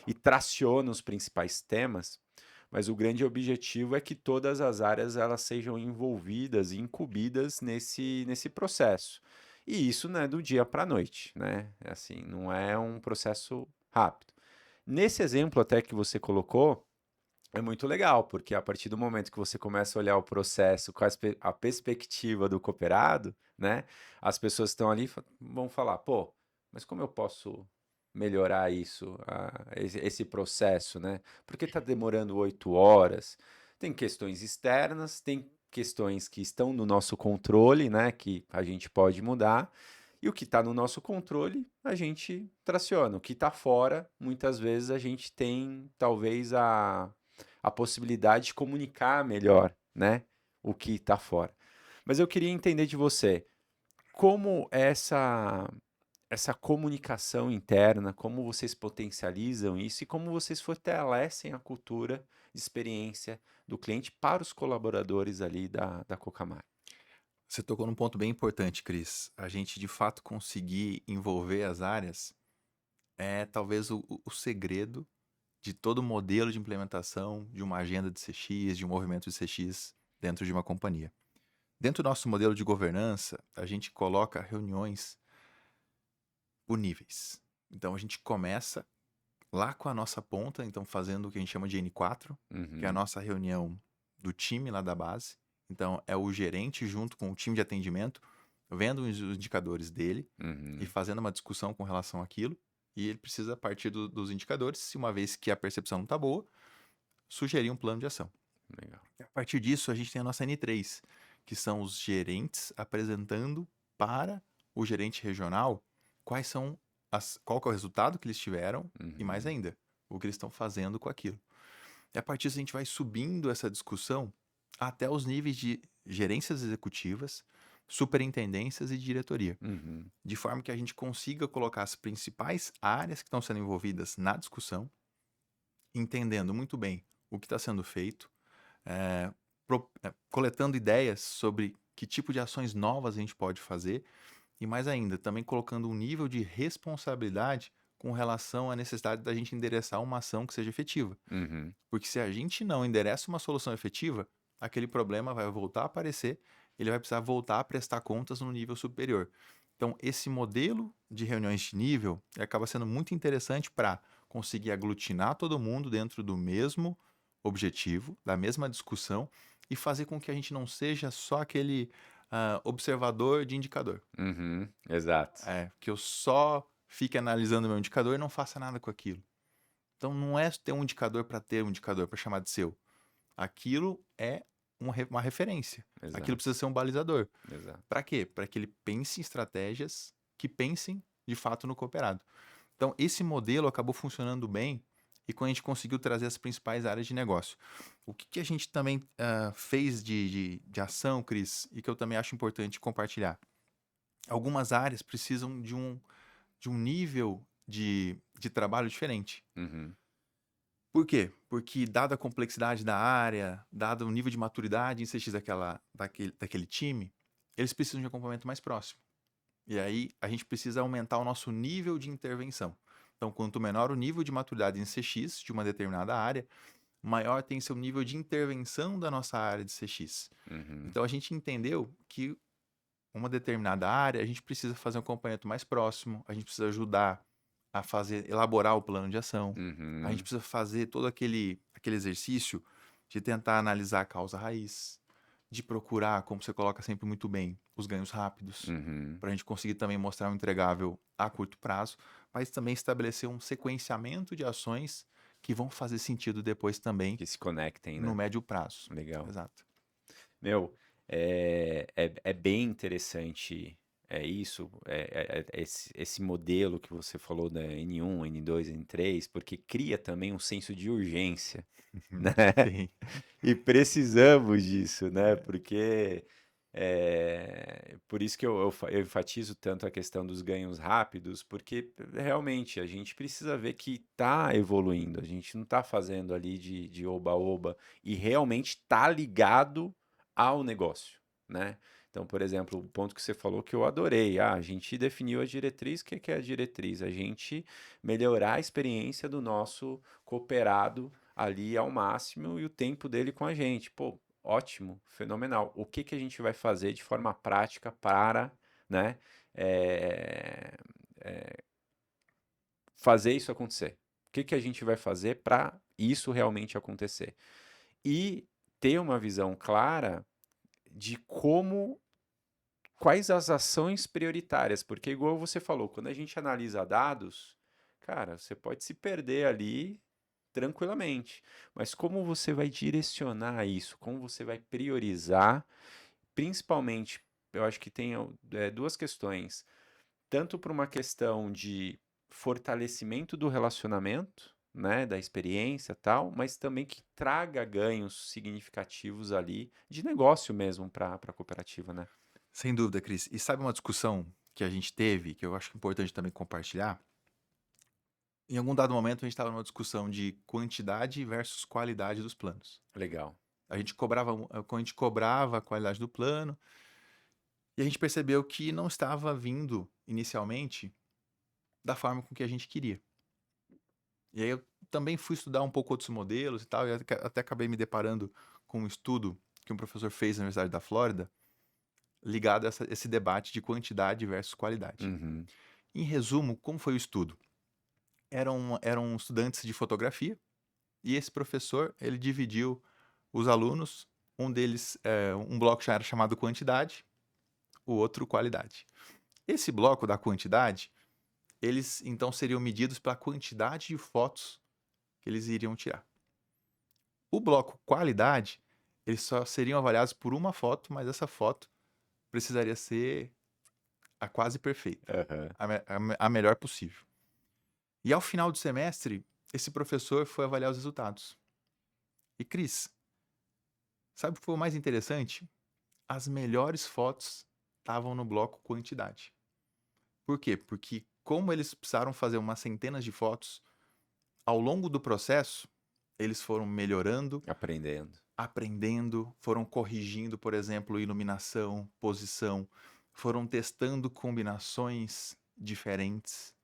e traciona os principais temas, mas o grande objetivo é que todas as áreas elas sejam envolvidas e incumbidas nesse processo. E isso não é do dia para a noite, né? Assim, não é um processo rápido. Nesse exemplo até que você colocou, é muito legal, porque a partir do momento que você começa a olhar o processo com a perspectiva do cooperado, né? As pessoas que estão ali vão falar, pô, mas como eu posso melhorar isso, esse processo, né? Por que está demorando 8 horas? Tem questões externas, tem questões que estão no nosso controle, né? Que a gente pode mudar. E o que está no nosso controle, a gente traciona. O que está fora, muitas vezes a gente tem talvez a possibilidade de comunicar melhor, né, o que está fora. Mas eu queria entender de você, como essa comunicação interna, como vocês potencializam isso e como vocês fortalecem a cultura de experiência do cliente para os colaboradores ali da Cocamar. Você tocou num ponto bem importante, Cris. A gente de fato conseguir envolver as áreas é talvez o segredo de todo modelo de implementação de uma agenda de CX, de um movimento de CX dentro de uma companhia. Dentro do nosso modelo de governança, a gente coloca reuniões por níveis. Então a gente começa lá com a nossa ponta, então fazendo o que a gente chama de N4, que é a Uhum, nossa reunião do time lá da base. Então é o gerente junto com o time de atendimento, vendo os indicadores dele e uhum, fazendo uma discussão com relação àquilo. E ele precisa, a partir dos indicadores, se uma vez que a percepção não está boa, sugerir um plano de ação. legal. E a partir disso, a gente tem a nossa N3, que são os gerentes apresentando para o gerente regional quais são qual que é o resultado que eles tiveram e mais Uhum, ainda, o que eles estão fazendo com aquilo. E a partir disso, a gente vai subindo essa discussão até os níveis de gerências executivas, superintendências e diretoria, uhum, de forma que a gente consiga colocar as principais áreas que estão sendo envolvidas na discussão, entendendo muito bem o que está sendo feito, eh, coletando ideias sobre que tipo de ações novas a gente pode fazer e mais ainda, também colocando um nível de responsabilidade com relação à necessidade da gente endereçar uma ação que seja efetiva. uhum, Porque se a gente não endereça uma solução efetiva, aquele problema vai voltar a aparecer, ele vai precisar voltar a prestar contas no nível superior. Então, esse modelo de reuniões de nível acaba sendo muito interessante para conseguir aglutinar todo mundo dentro do mesmo objetivo, da mesma discussão, e fazer com que a gente não seja só aquele observador de indicador. uhum, exato. Que eu só fique analisando o meu indicador e não faça nada com aquilo. Então não é ter um indicador para ter um indicador para chamar de seu. Aquilo é uma referência. Aquilo Exato, precisa ser um balizador. exato. Para quê? Para que ele pense em estratégias que pensem de fato no cooperado. Então esse modelo acabou funcionando bem e quando a gente conseguiu trazer as principais áreas de negócio. O que a gente também fez de ação, Cris, e que eu também acho importante compartilhar? Algumas áreas precisam de um nível de trabalho diferente. Uhum, Por quê? Porque, dada a complexidade da área, dado o nível de maturidade em CX daquele time, eles precisam de um acompanhamento mais próximo. E aí, a gente precisa aumentar o nosso nível de intervenção. Então, quanto menor o nível de maturidade em CX de uma determinada área, maior tem seu nível de intervenção da nossa área de CX. uhum, Então, a gente entendeu que uma determinada área, a gente precisa fazer um acompanhamento mais próximo, a gente precisa ajudar a fazer, elaborar o plano de ação, a gente uhum, precisa fazer todo aquele exercício de tentar analisar a causa raiz, de procurar, como você coloca sempre muito bem, os ganhos rápidos, uhum. para a gente conseguir também mostrar um entregável a curto prazo, mas também estabelecer um sequenciamento de ações que vão fazer sentido depois também Que se conectem, no né? médio prazo. Legal. Exato. Meu, é bem interessante É isso, esse modelo que você falou da N1, N2, N3, porque cria também um senso de urgência, né? Sim. E precisamos disso, né? Porque por isso que eu enfatizo tanto a questão dos ganhos rápidos, porque realmente a gente precisa ver que está evoluindo, a gente não está fazendo ali de oba-oba e realmente está ligado ao negócio, né? Então, por exemplo, o ponto que você falou que eu adorei. Ah, a gente definiu a diretriz. O que que é a diretriz? A gente melhorar a experiência do nosso cooperado ali ao máximo e o tempo dele com a gente. Pô, ótimo, fenomenal. O que que a gente vai fazer de forma prática para, né, eh, fazer isso acontecer? O que que a gente vai fazer para isso realmente acontecer? E ter uma visão clara de como quais as ações prioritárias, porque igual você falou, quando a gente analisa dados, cara, você pode se perder ali tranquilamente. Mas como você vai direcionar isso? Como você vai priorizar? Principalmente, eu acho que tem duas questões. Tanto por uma questão de fortalecimento do relacionamento, né, da experiência e tal, mas também que traga ganhos significativos ali de negócio mesmo para a cooperativa, né? Sem dúvida, Cris. E sabe uma discussão que a gente teve, que eu acho importante também compartilhar? Em algum dado momento, a gente estava numa discussão de quantidade versus qualidade dos planos. Legal. A gente cobrava a qualidade do plano e a gente percebeu que não estava vindo inicialmente da forma com que a gente queria. E aí eu também fui estudar um pouco outros modelos e tal, e até acabei me deparando com um estudo que um professor fez na Universidade da Flórida, ligado a esse debate de quantidade versus qualidade. Uhum. Em resumo, como foi o estudo? Eram estudantes de fotografia, e esse professor, ele dividiu os alunos, um deles, um bloco já era chamado quantidade, o outro qualidade. Esse bloco da quantidade, eles então seriam medidos pela quantidade de fotos que eles iriam tirar. O bloco qualidade, eles só seriam avaliados por uma foto, mas essa foto precisaria ser a quase perfeita, Aham. a melhor possível. E ao final do semestre, esse professor foi avaliar os resultados. E Cris, sabe o que foi o mais interessante? As melhores fotos estavam no bloco quantidade. Por quê? Porque como eles precisaram fazer umas centenas de fotos, ao longo do processo, eles foram melhorando, Aprendendo. aprendendo, foram corrigindo, por exemplo, iluminação, posição, foram testando combinações diferentes.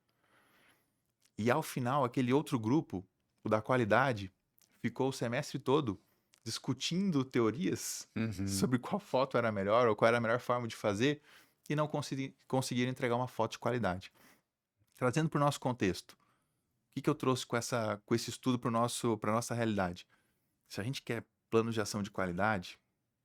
E ao final, aquele outro grupo, o da qualidade, ficou o semestre todo discutindo teorias Uhum. sobre qual foto era melhor ou qual era a melhor forma de fazer e não conseguiram entregar uma foto de qualidade. Trazendo para o nosso contexto, o que eu trouxe com esse estudo para a nossa realidade? Se a gente quer planos de ação de qualidade,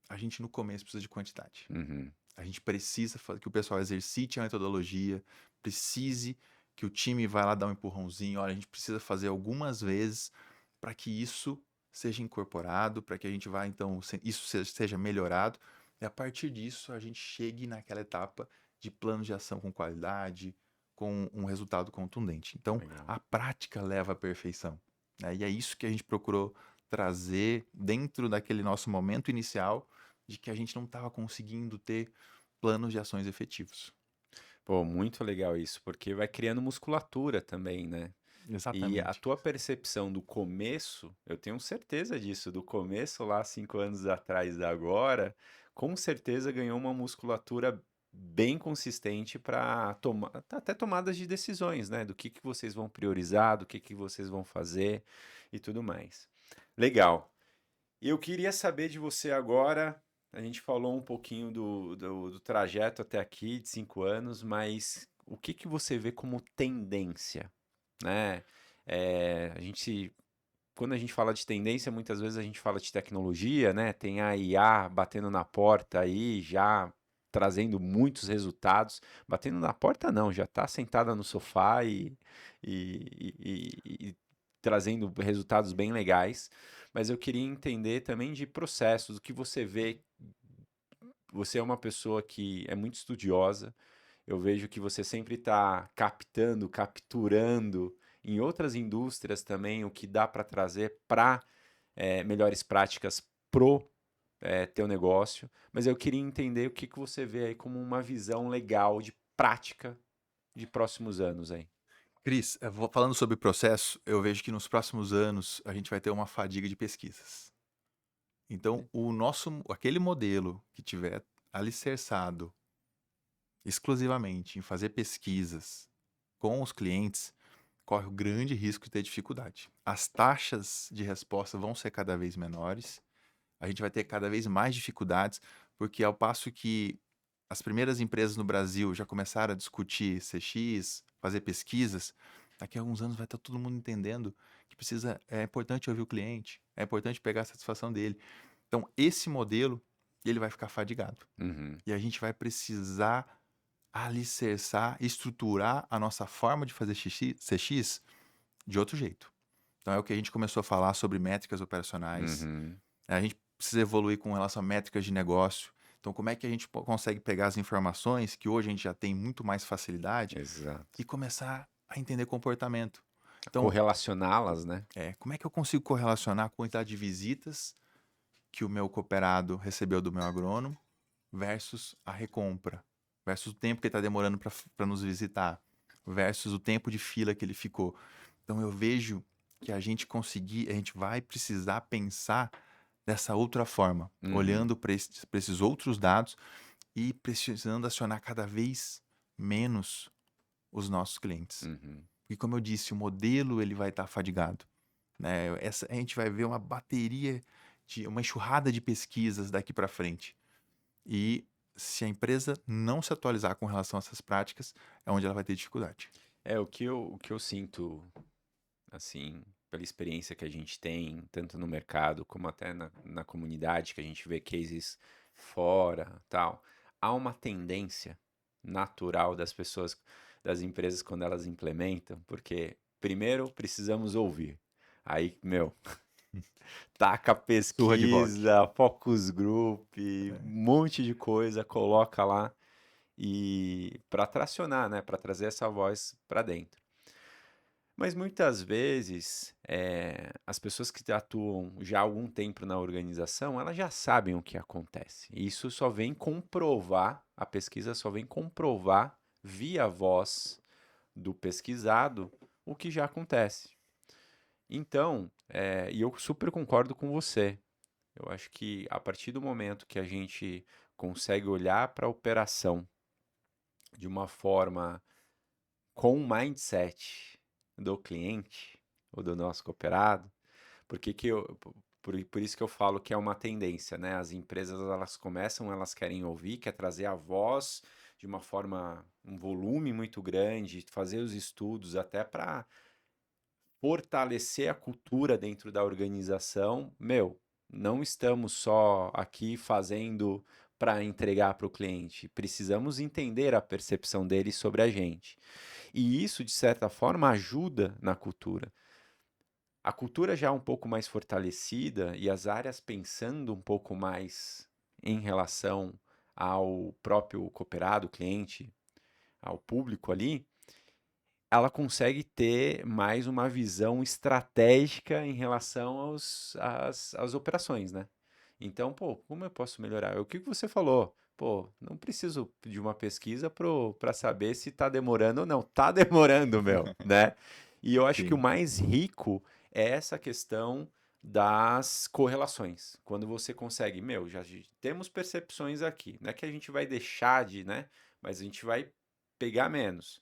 a gente no começo precisa de quantidade. Uhum. A gente precisa que o pessoal exercite a metodologia, precise que o time vá lá dar um empurrãozinho. Olha, a gente precisa fazer algumas vezes para que isso seja incorporado, para que a gente vá, então, isso seja melhorado. E a partir disso, a gente chegue naquela etapa de plano de ação com qualidade, com um resultado contundente. Então, Legal. a prática leva à perfeição, né? E é isso que a gente procurou trazer dentro daquele nosso momento inicial de que a gente não estava conseguindo ter planos de ações efetivos. Pô, muito legal isso, porque vai criando musculatura também, né? E a Exatamente. tua percepção do começo, eu tenho certeza disso, do começo lá 5 anos atrás da agora, com certeza ganhou uma musculatura bem consistente para tomar até tomadas de decisões, né? Do que vocês vão priorizar, do que vocês vão fazer e tudo mais. Legal. E eu queria saber de você agora. A gente falou um pouquinho do trajeto até aqui, de 5 anos, mas o que que você vê como tendência, né? Quando a gente fala de tendência, muitas vezes a gente fala de tecnologia, né? Tem a IA batendo na porta aí, já trazendo muitos resultados. Batendo na porta não, já está sentada no sofá e trazendo resultados bem legais. Mas eu queria entender também de processos, o que você vê. Você é uma pessoa que é muito estudiosa, Eu vejo que você sempre está captando, capturando em outras indústrias também o que dá para trazer para melhores práticas pro teu negócio. Mas eu queria entender o que que você vê aí como uma visão legal de prática de próximos anos aí. Cris, falando sobre processo, eu vejo que nos próximos anos a gente vai ter uma fadiga de pesquisas. Então, aquele modelo que tiver alicerçado exclusivamente em fazer pesquisas com os clientes, corre o grande risco de ter dificuldade. As taxas de resposta vão ser cada vez menores, a gente vai ter cada vez mais dificuldades, porque ao passo que as primeiras empresas no Brasil já começaram a discutir CX, fazer pesquisas, daqui a alguns anos vai estar todo mundo entendendo que é importante ouvir o cliente, é importante pegar a satisfação dele. Então, esse modelo, ele vai ficar fadigado. Uhum. E a gente vai precisar alicerçar, estruturar a nossa forma de fazer CX de outro jeito. Então, é o que a gente começou a falar sobre métricas operacionais. Uhum. A gente precisa evoluir com relação a métricas de negócio. Então, como é que a gente consegue pegar as informações que hoje a gente já tem muito mais facilidade Exato. e começar a entender comportamento? Então, Correlacioná-las, né? como é que eu consigo correlacionar a quantidade de visitas que o meu cooperado recebeu do meu agrônomo versus a recompra, versus o tempo que ele está demorando para nos visitar, versus o tempo de fila que ele ficou. Então, eu vejo que a gente vai precisar pensar dessa outra forma, Uhum. olhando para esses outros dados e precisando acionar cada vez menos os nossos clientes. Uhum. E como eu disse, o modelo ele vai estar fadigado, né? A gente vai ver uma enxurrada de pesquisas daqui para frente. E se a empresa não se atualizar com relação a essas práticas, é onde ela vai ter dificuldade. O que eu sinto, assim, pela experiência que a gente tem, tanto no mercado como até na comunidade, que a gente vê cases fora, tal, há uma tendência natural das pessoas, das empresas quando elas implementam, porque primeiro precisamos ouvir. Aí, meu, taca Surra de VOC. pesquisa, focus group, um É. monte de coisa, coloca lá e para tracionar, né, para trazer essa voz para dentro. Mas muitas vezes, as pessoas que atuam já há algum tempo na organização, elas já sabem o que acontece. E isso só vem comprovar, a pesquisa só vem comprovar via voz do pesquisado o que já acontece. Então, e eu super concordo com você. Eu acho que a partir do momento que a gente consegue olhar para a operação de uma forma com o mindset do cliente ou do nosso cooperado, porque que eu, por isso que eu falo que é uma tendência, né? As empresas elas começam, elas querem ouvir, quer trazer a voz de uma forma, um volume muito grande, fazer os estudos até para fortalecer a cultura dentro da organização. Meu, não estamos só aqui fazendo para entregar para o cliente, precisamos entender a percepção dele sobre a gente. E isso, de certa forma, ajuda na cultura. A cultura já um pouco mais fortalecida e as áreas pensando um pouco mais em relação ao próprio cooperado, cliente, ao público ali, ela consegue ter mais uma visão estratégica em relação às operações, né? Então, pô, como eu posso melhorar? É o que você falou? Pô, não preciso de uma pesquisa para saber se tá demorando ou não. Tá demorando, meu, né? E eu acho que o Sim. mais rico é essa questão das correlações. Quando você consegue, meu, já temos percepções aqui. Não é que a gente vai deixar de, né? Mas a gente vai pegar menos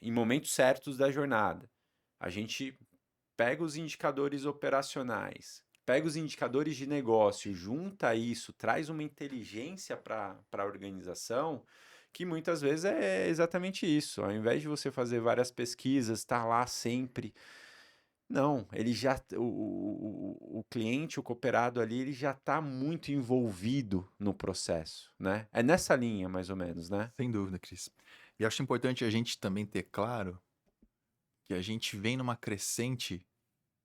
em momentos certos da jornada. A gente pega os indicadores operacionais, pega os indicadores de negócio, junta isso, traz uma inteligência para a organização, que muitas vezes é exatamente isso. Ao invés de você fazer várias pesquisas, estar tá lá sempre. Não, ele já. O cliente, o cooperado ali, ele já está muito envolvido no processo, né? É nessa linha, mais ou menos, né? Sem dúvida, Cris. E acho importante a gente também ter claro que a gente vem numa crescente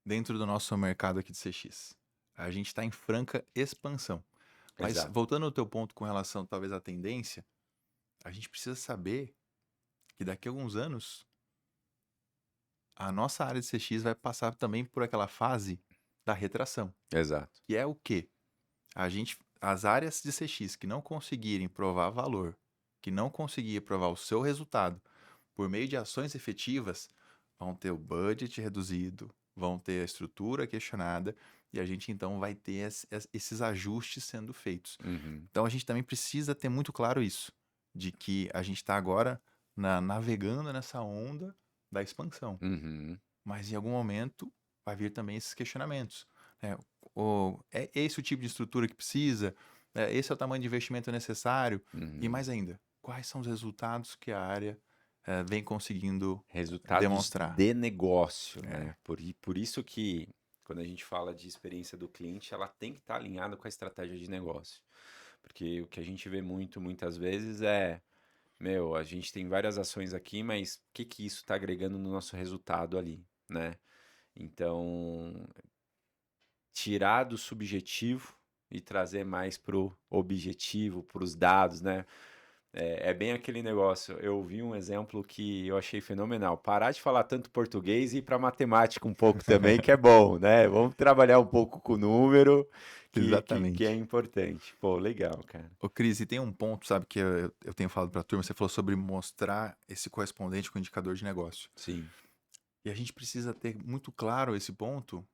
dentro do nosso mercado aqui de CX. A gente está em franca expansão. Mas Exato. voltando ao teu ponto com relação talvez à tendência, a gente precisa saber que daqui a alguns anos a nossa área de CX vai passar também por aquela fase da retração. Exato. Que é o quê? As áreas de CX que não conseguirem provar valor, que não conseguirem provar o seu resultado por meio de ações efetivas, vão ter o budget reduzido, vão ter a estrutura questionada e a gente então vai ter esses ajustes sendo feitos. Uhum. Então a gente também precisa ter muito claro isso, de que a gente está agora navegando nessa onda da expansão, Uhum. mas em algum momento vai vir também esses questionamentos. Né? É esse o tipo de estrutura que precisa? Esse é o tamanho de investimento necessário? E Uhum. mais ainda, quais são os resultados que a área vem conseguindo Resultados demonstrar? de negócio, É, né? Por isso que quando a gente fala de experiência do cliente, ela tem que estar alinhada com a estratégia de negócio. Porque o que a gente vê muitas vezes é, meu, a gente tem várias ações aqui, mas o que que isso está agregando no nosso resultado ali, né? Então, tirar do subjetivo e trazer mais pro objetivo, pros dados, né? É bem aquele negócio. Eu vi um exemplo que eu achei fenomenal. Parar de falar tanto português e ir para matemática um pouco também, que é bom, né? Vamos trabalhar um pouco com o número, que é exatamente. importante. Pô, legal, cara. Ô, Cris, e tem um ponto, sabe, que eu tenho falado para a turma, você falou sobre mostrar esse correspondente com o indicador de negócio. Sim. E a gente precisa ter muito claro esse ponto,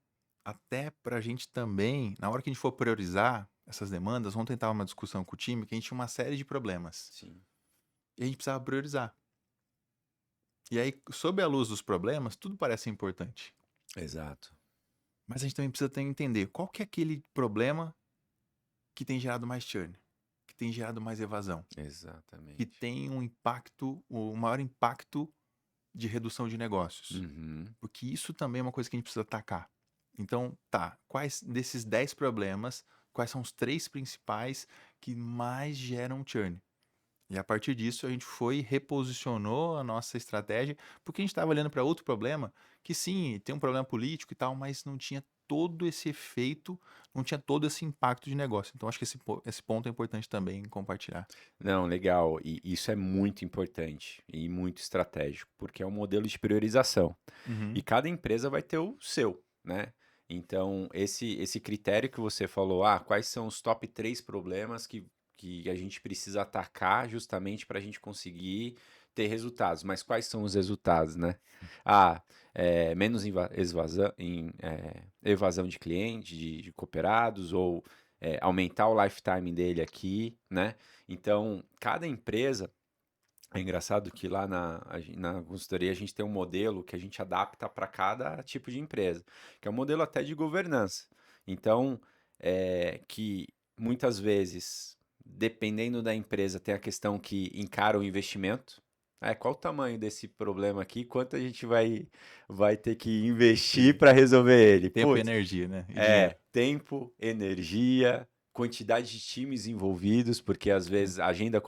até para a gente também, na hora que a gente for priorizar essas demandas, vamos tentar uma discussão com o time, que a gente tinha uma série de problemas. Sim. E a gente precisava priorizar. E aí, sob a luz dos problemas, tudo parece importante. Exato. Mas a gente também precisa entender qual que é aquele problema que tem gerado mais churn, que tem gerado mais evasão, que Exatamente. tem um impacto, o maior impacto de redução de negócios. Uhum. Porque isso também é uma coisa que a gente precisa atacar. Então, tá, quais desses 10 problemas, quais são os 3 principais que mais geram churn? E a partir disso a gente foi e reposicionou a nossa estratégia, porque a gente estava olhando para outro problema, que sim, tem um problema político e tal, mas não tinha todo esse efeito, não tinha todo esse impacto de negócio. Então acho que esse ponto é importante também compartilhar. Não, legal. E isso é muito importante e muito estratégico, porque é um modelo de priorização. E Uhum. cada empresa vai ter o seu, né? Então, esse critério que você falou, quais são os top 3 problemas que a gente precisa atacar justamente para a gente conseguir ter resultados. Mas quais são os resultados, né? Menos evasão de cliente, de cooperados, ou aumentar o lifetime dele aqui, né? Então, cada empresa é engraçado que lá na consultoria a gente tem um modelo que a gente adapta para cada tipo de empresa, que é um modelo até de governança. Então, que muitas vezes, dependendo da empresa, tem a questão que encara o investimento. Qual o tamanho desse problema aqui? Quanto a gente vai ter que investir Sim. para resolver ele? Tempo e Putz, energia, né? E dinheiro. tempo, energia, quantidade de times envolvidos, porque às vezes a agenda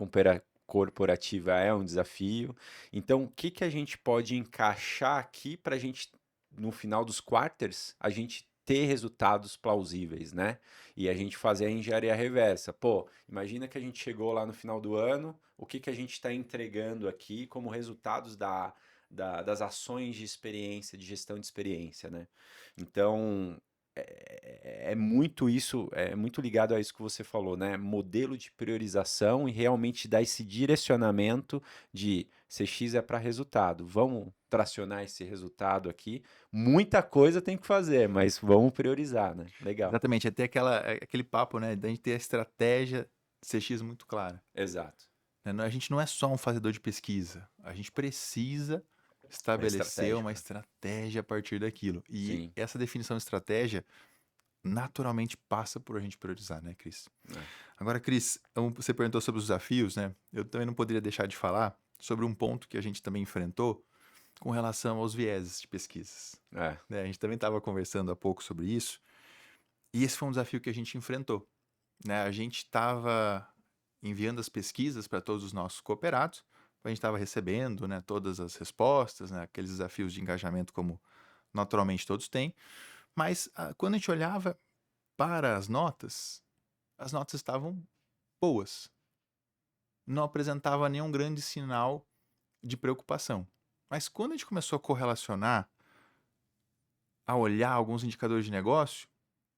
corporativa é um desafio. Então, o que que a gente pode encaixar aqui para a gente, no final dos quarters, a gente ter resultados plausíveis, né? E a gente fazer a engenharia reversa. Pô, imagina que a gente chegou lá no final do ano, o que que a gente está entregando aqui como resultados das ações de experiência, de gestão de experiência, né? Então, é muito isso, é muito ligado a isso que você falou, né? Modelo de priorização e realmente dar esse direcionamento de CX é para resultado. Vamos tracionar esse resultado aqui. Muita coisa tem que fazer, mas vamos priorizar, né? Legal. Exatamente, é ter aquele papo, né? Da gente ter a estratégia CX muito clara. Exato. Né? A gente não é só um fazedor de pesquisa. A gente precisa É estabelecer uma estratégico, né? estratégia a partir daquilo. E Sim. essa definição de estratégia naturalmente passa por a gente priorizar, né, Cris? É. Agora, Cris, você perguntou sobre os desafios, né? Eu também não poderia deixar de falar sobre um ponto que a gente também enfrentou com relação aos vieses de pesquisas. É. Né? A gente também estava conversando há pouco sobre isso. E esse foi um desafio que a gente enfrentou. Né? A gente estava enviando as pesquisas para todos os nossos cooperados, a gente estava recebendo, né, todas as respostas, né, aqueles desafios de engajamento como naturalmente todos têm, mas quando a gente olhava para as notas estavam boas, não apresentava nenhum grande sinal de preocupação. Mas quando a gente começou a correlacionar, a olhar alguns indicadores de negócio,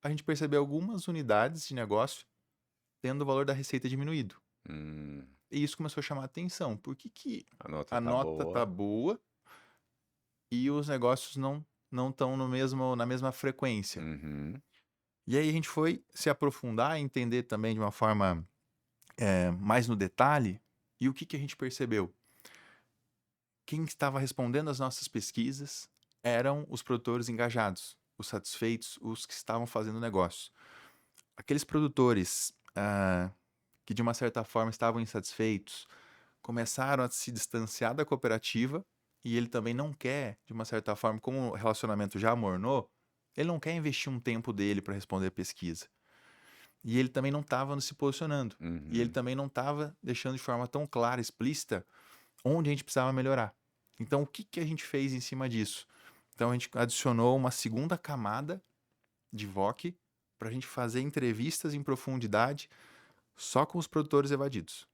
a gente percebeu algumas unidades de negócio tendo o valor da receita diminuído. Hum, E isso começou a chamar a atenção. Por que que a nota a tá nota tá boa. boa e os negócios não estão no mesmo na mesma frequência? Uhum. E aí a gente foi se aprofundar e entender também de uma forma, mais no detalhe, e o que que a gente percebeu? Quem estava respondendo às nossas pesquisas eram os produtores engajados, os satisfeitos, os que estavam fazendo negócio. Aqueles produtores, que de uma certa forma estavam insatisfeitos, começaram a se distanciar da cooperativa e ele também não quer, de uma certa forma, como o relacionamento já amornou, ele não quer investir um tempo dele para responder a pesquisa. E ele também não estava se posicionando. E ele Uhum. também não estava deixando de forma tão clara, explícita, onde a gente precisava melhorar. Então, o que que a gente fez em cima disso? Então, a gente adicionou uma segunda camada de VOC para a gente fazer entrevistas em profundidade só com os produtores evadidos.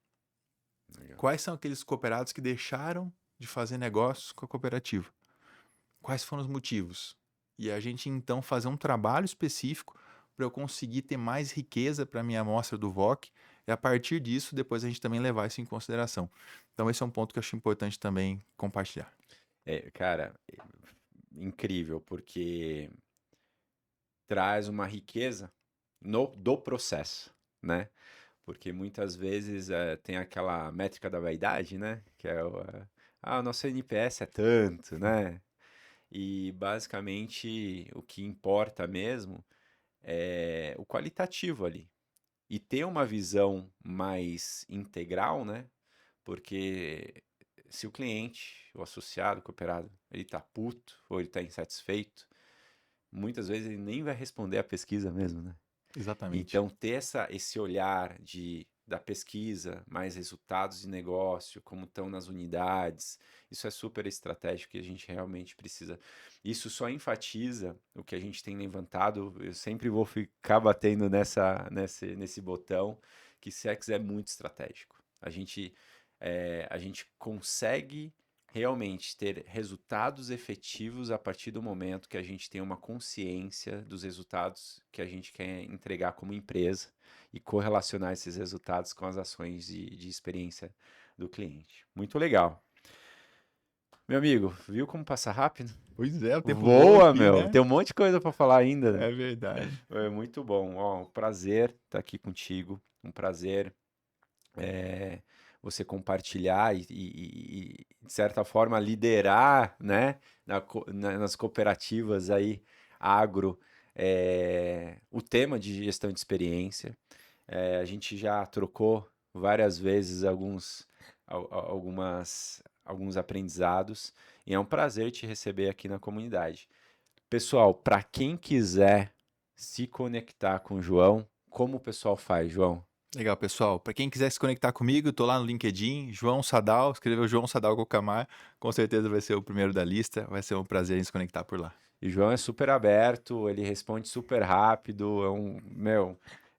Legal. Quais são aqueles cooperados que deixaram de fazer negócios com a cooperativa? Quais foram os motivos? E a gente então fazer um trabalho específico para eu conseguir ter mais riqueza para a minha amostra do VOC e a partir disso depois a gente também levar isso em consideração. Então esse é um ponto que eu acho importante também compartilhar. Cara, incrível, porque traz uma riqueza do processo, né? Porque muitas vezes tem aquela métrica da vaidade, né? Que é o nosso NPS é tanto, né? E basicamente o que importa mesmo é o qualitativo ali. E ter uma visão mais integral, né? Porque se o cliente, o associado, o cooperado, ele tá puto ou ele tá insatisfeito, muitas vezes ele nem vai responder a pesquisa mesmo, né? Exatamente. Então, ter esse olhar da pesquisa, mais resultados de negócio, como estão nas unidades, isso é super estratégico e a gente realmente precisa. Isso só enfatiza o que a gente tem levantado. Eu sempre vou ficar batendo nesse botão, que SEX é muito estratégico. A gente consegue realmente ter resultados efetivos a partir do momento que a gente tem uma consciência dos resultados que a gente quer entregar como empresa e correlacionar esses resultados com as ações de experiência do cliente. Muito legal. Meu amigo, viu como passa rápido? Pois é, o tempo voa Voa, aqui, meu. né? Tem um monte de coisa para falar ainda. É verdade. É muito bom. Ó, um prazer estar aqui contigo. Um prazer é, você compartilhar e, de certa forma, liderar, né, nas cooperativas aí, agro, o tema de gestão de experiência. A gente já trocou várias vezes alguns aprendizados e é um prazer te receber aqui na comunidade. Pessoal, para quem quiser se conectar com o João, como o pessoal faz, João? Legal, pessoal. Para quem quiser se conectar comigo, tô lá no LinkedIn, João Sadal, escreveu João Sadal Gocamar, com certeza vai ser o primeiro da lista, vai ser um prazer em se conectar por lá. E o João é super aberto, ele responde super rápido,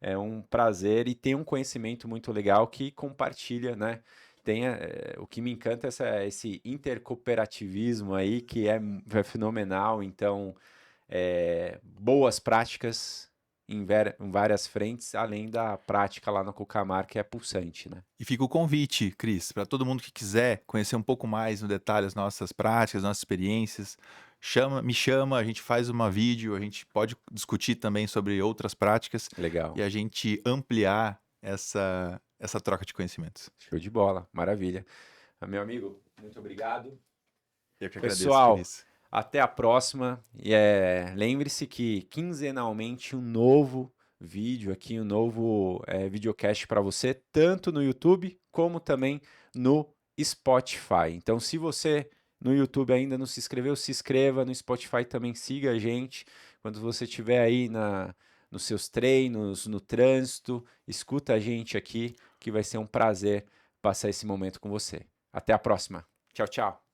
é um prazer e tem um conhecimento muito legal que compartilha, né? O que me encanta é esse intercooperativismo aí, que é fenomenal. Então, boas práticas em várias frentes, além da prática lá na Cucamar, que é pulsante, né? E fica o convite, Cris, para todo mundo que quiser conhecer um pouco mais no detalhe as nossas práticas, nossas experiências, me chama, a gente faz uma vídeo, a gente pode discutir também sobre outras práticas Legal. e a gente ampliar essa troca de conhecimentos. Show de bola. Maravilha. Meu amigo, muito obrigado. Eu que agradeço, Pessoal, Cris. até a próxima. E lembre-se que quinzenalmente um novo vídeo aqui, um novo videocast para você, tanto no YouTube como também no Spotify. Então, se você no YouTube ainda não se inscreveu, se inscreva. No Spotify também siga a gente. Quando você estiver aí nos seus treinos, no trânsito, escuta a gente aqui, que vai ser um prazer passar esse momento com você. Até a próxima. Tchau, tchau.